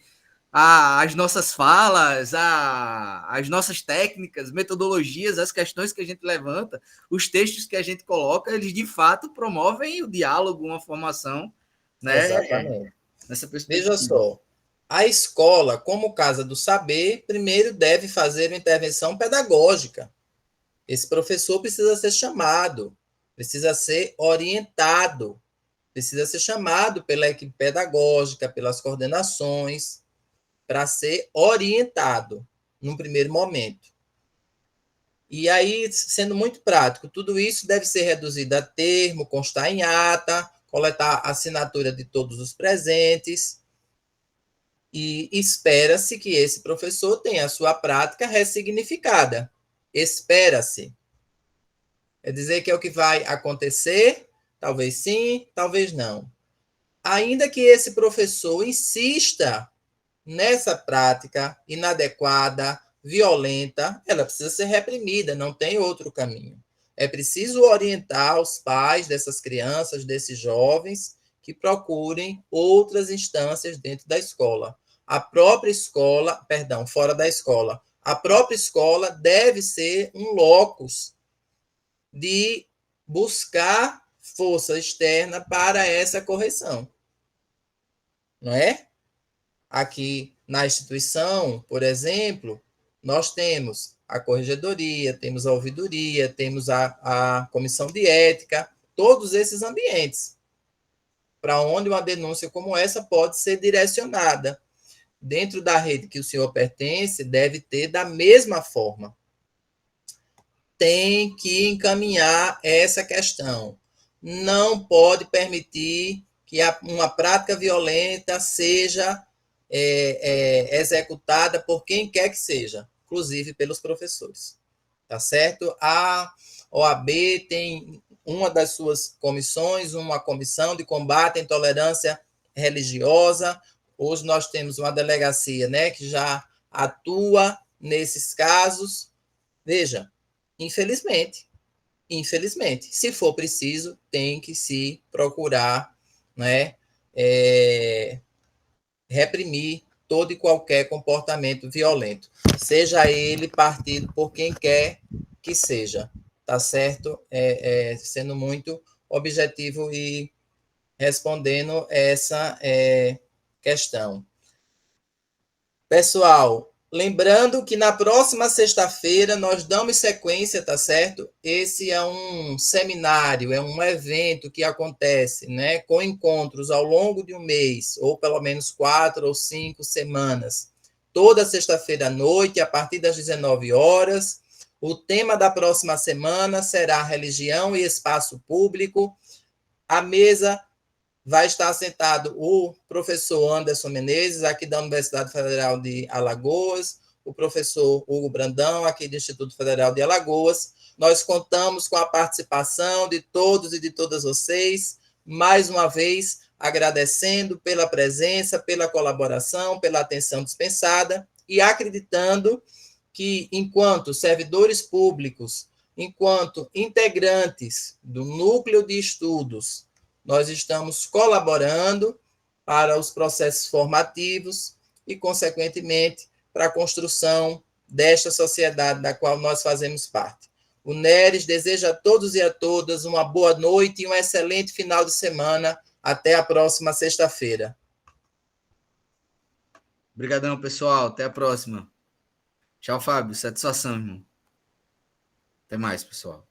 as nossas falas, as nossas técnicas, metodologias, as questões que a gente levanta, os textos que a gente coloca, eles de fato promovem o diálogo, uma formação, né? Exatamente. Nessa perspectiva. Veja só, a escola, como casa do saber, primeiro deve fazer uma intervenção pedagógica. Esse professor precisa ser chamado, precisa ser orientado, precisa ser chamado pela equipe pedagógica, pelas coordenações, para ser orientado num primeiro momento. E aí, sendo muito prático, tudo isso deve ser reduzido a termo, constar em ata, coletar a assinatura de todos os presentes, e espera-se que esse professor tenha a sua prática ressignificada. Espera-se. Quer dizer que é o que vai acontecer? Talvez sim, talvez não. Ainda que esse professor insista nessa prática inadequada, violenta, ela precisa ser reprimida, não tem outro caminho. É preciso orientar os pais dessas crianças, desses jovens, que procurem outras instâncias dentro da escola. A própria escola, perdão, fora da escola, a própria escola deve ser um locus de buscar força externa para essa correção. Não é? Aqui na instituição, por exemplo, nós temos a corregedoria, temos a ouvidoria, temos a comissão de ética, todos esses ambientes para onde uma denúncia como essa pode ser direcionada. Dentro da rede que o senhor pertence, deve ter da mesma forma. Tem que encaminhar essa questão. Não pode permitir que uma prática violenta seja executada por quem quer que seja, inclusive pelos professores. Tá certo? A OAB tem uma das suas comissões, uma comissão de combate à intolerância religiosa. Hoje nós temos uma delegacia, né, que já atua nesses casos. Veja, infelizmente, se for preciso, tem que se procurar, né, reprimir todo e qualquer comportamento violento, seja ele partido por quem quer que seja, tá certo? Sendo muito objetivo e respondendo essa questão. Pessoal, lembrando que na próxima sexta-feira nós damos sequência, tá certo? Esse é um seminário, é um evento que acontece, né, com encontros ao longo de um mês, ou pelo menos 4 ou 5 semanas. Toda sexta-feira à noite, a partir das 19 horas. O tema da próxima semana será religião e espaço público. A mesa vai estar sentado o professor Anderson Menezes, aqui da Universidade Federal de Alagoas, o professor Hugo Brandão, aqui do Instituto Federal de Alagoas. Nós contamos com a participação de todos e de todas vocês, mais uma vez agradecendo pela presença, pela colaboração, pela atenção dispensada e acreditando que, enquanto servidores públicos, enquanto integrantes do núcleo de estudos, nós estamos colaborando para os processos formativos e, consequentemente, para a construção desta sociedade da qual nós fazemos parte. O NERES deseja a todos e a todas uma boa noite e um excelente final de semana. Até a próxima sexta-feira. Obrigadão, pessoal. Até a próxima. Tchau, Fábio. Satisfação, irmão. Até mais, pessoal.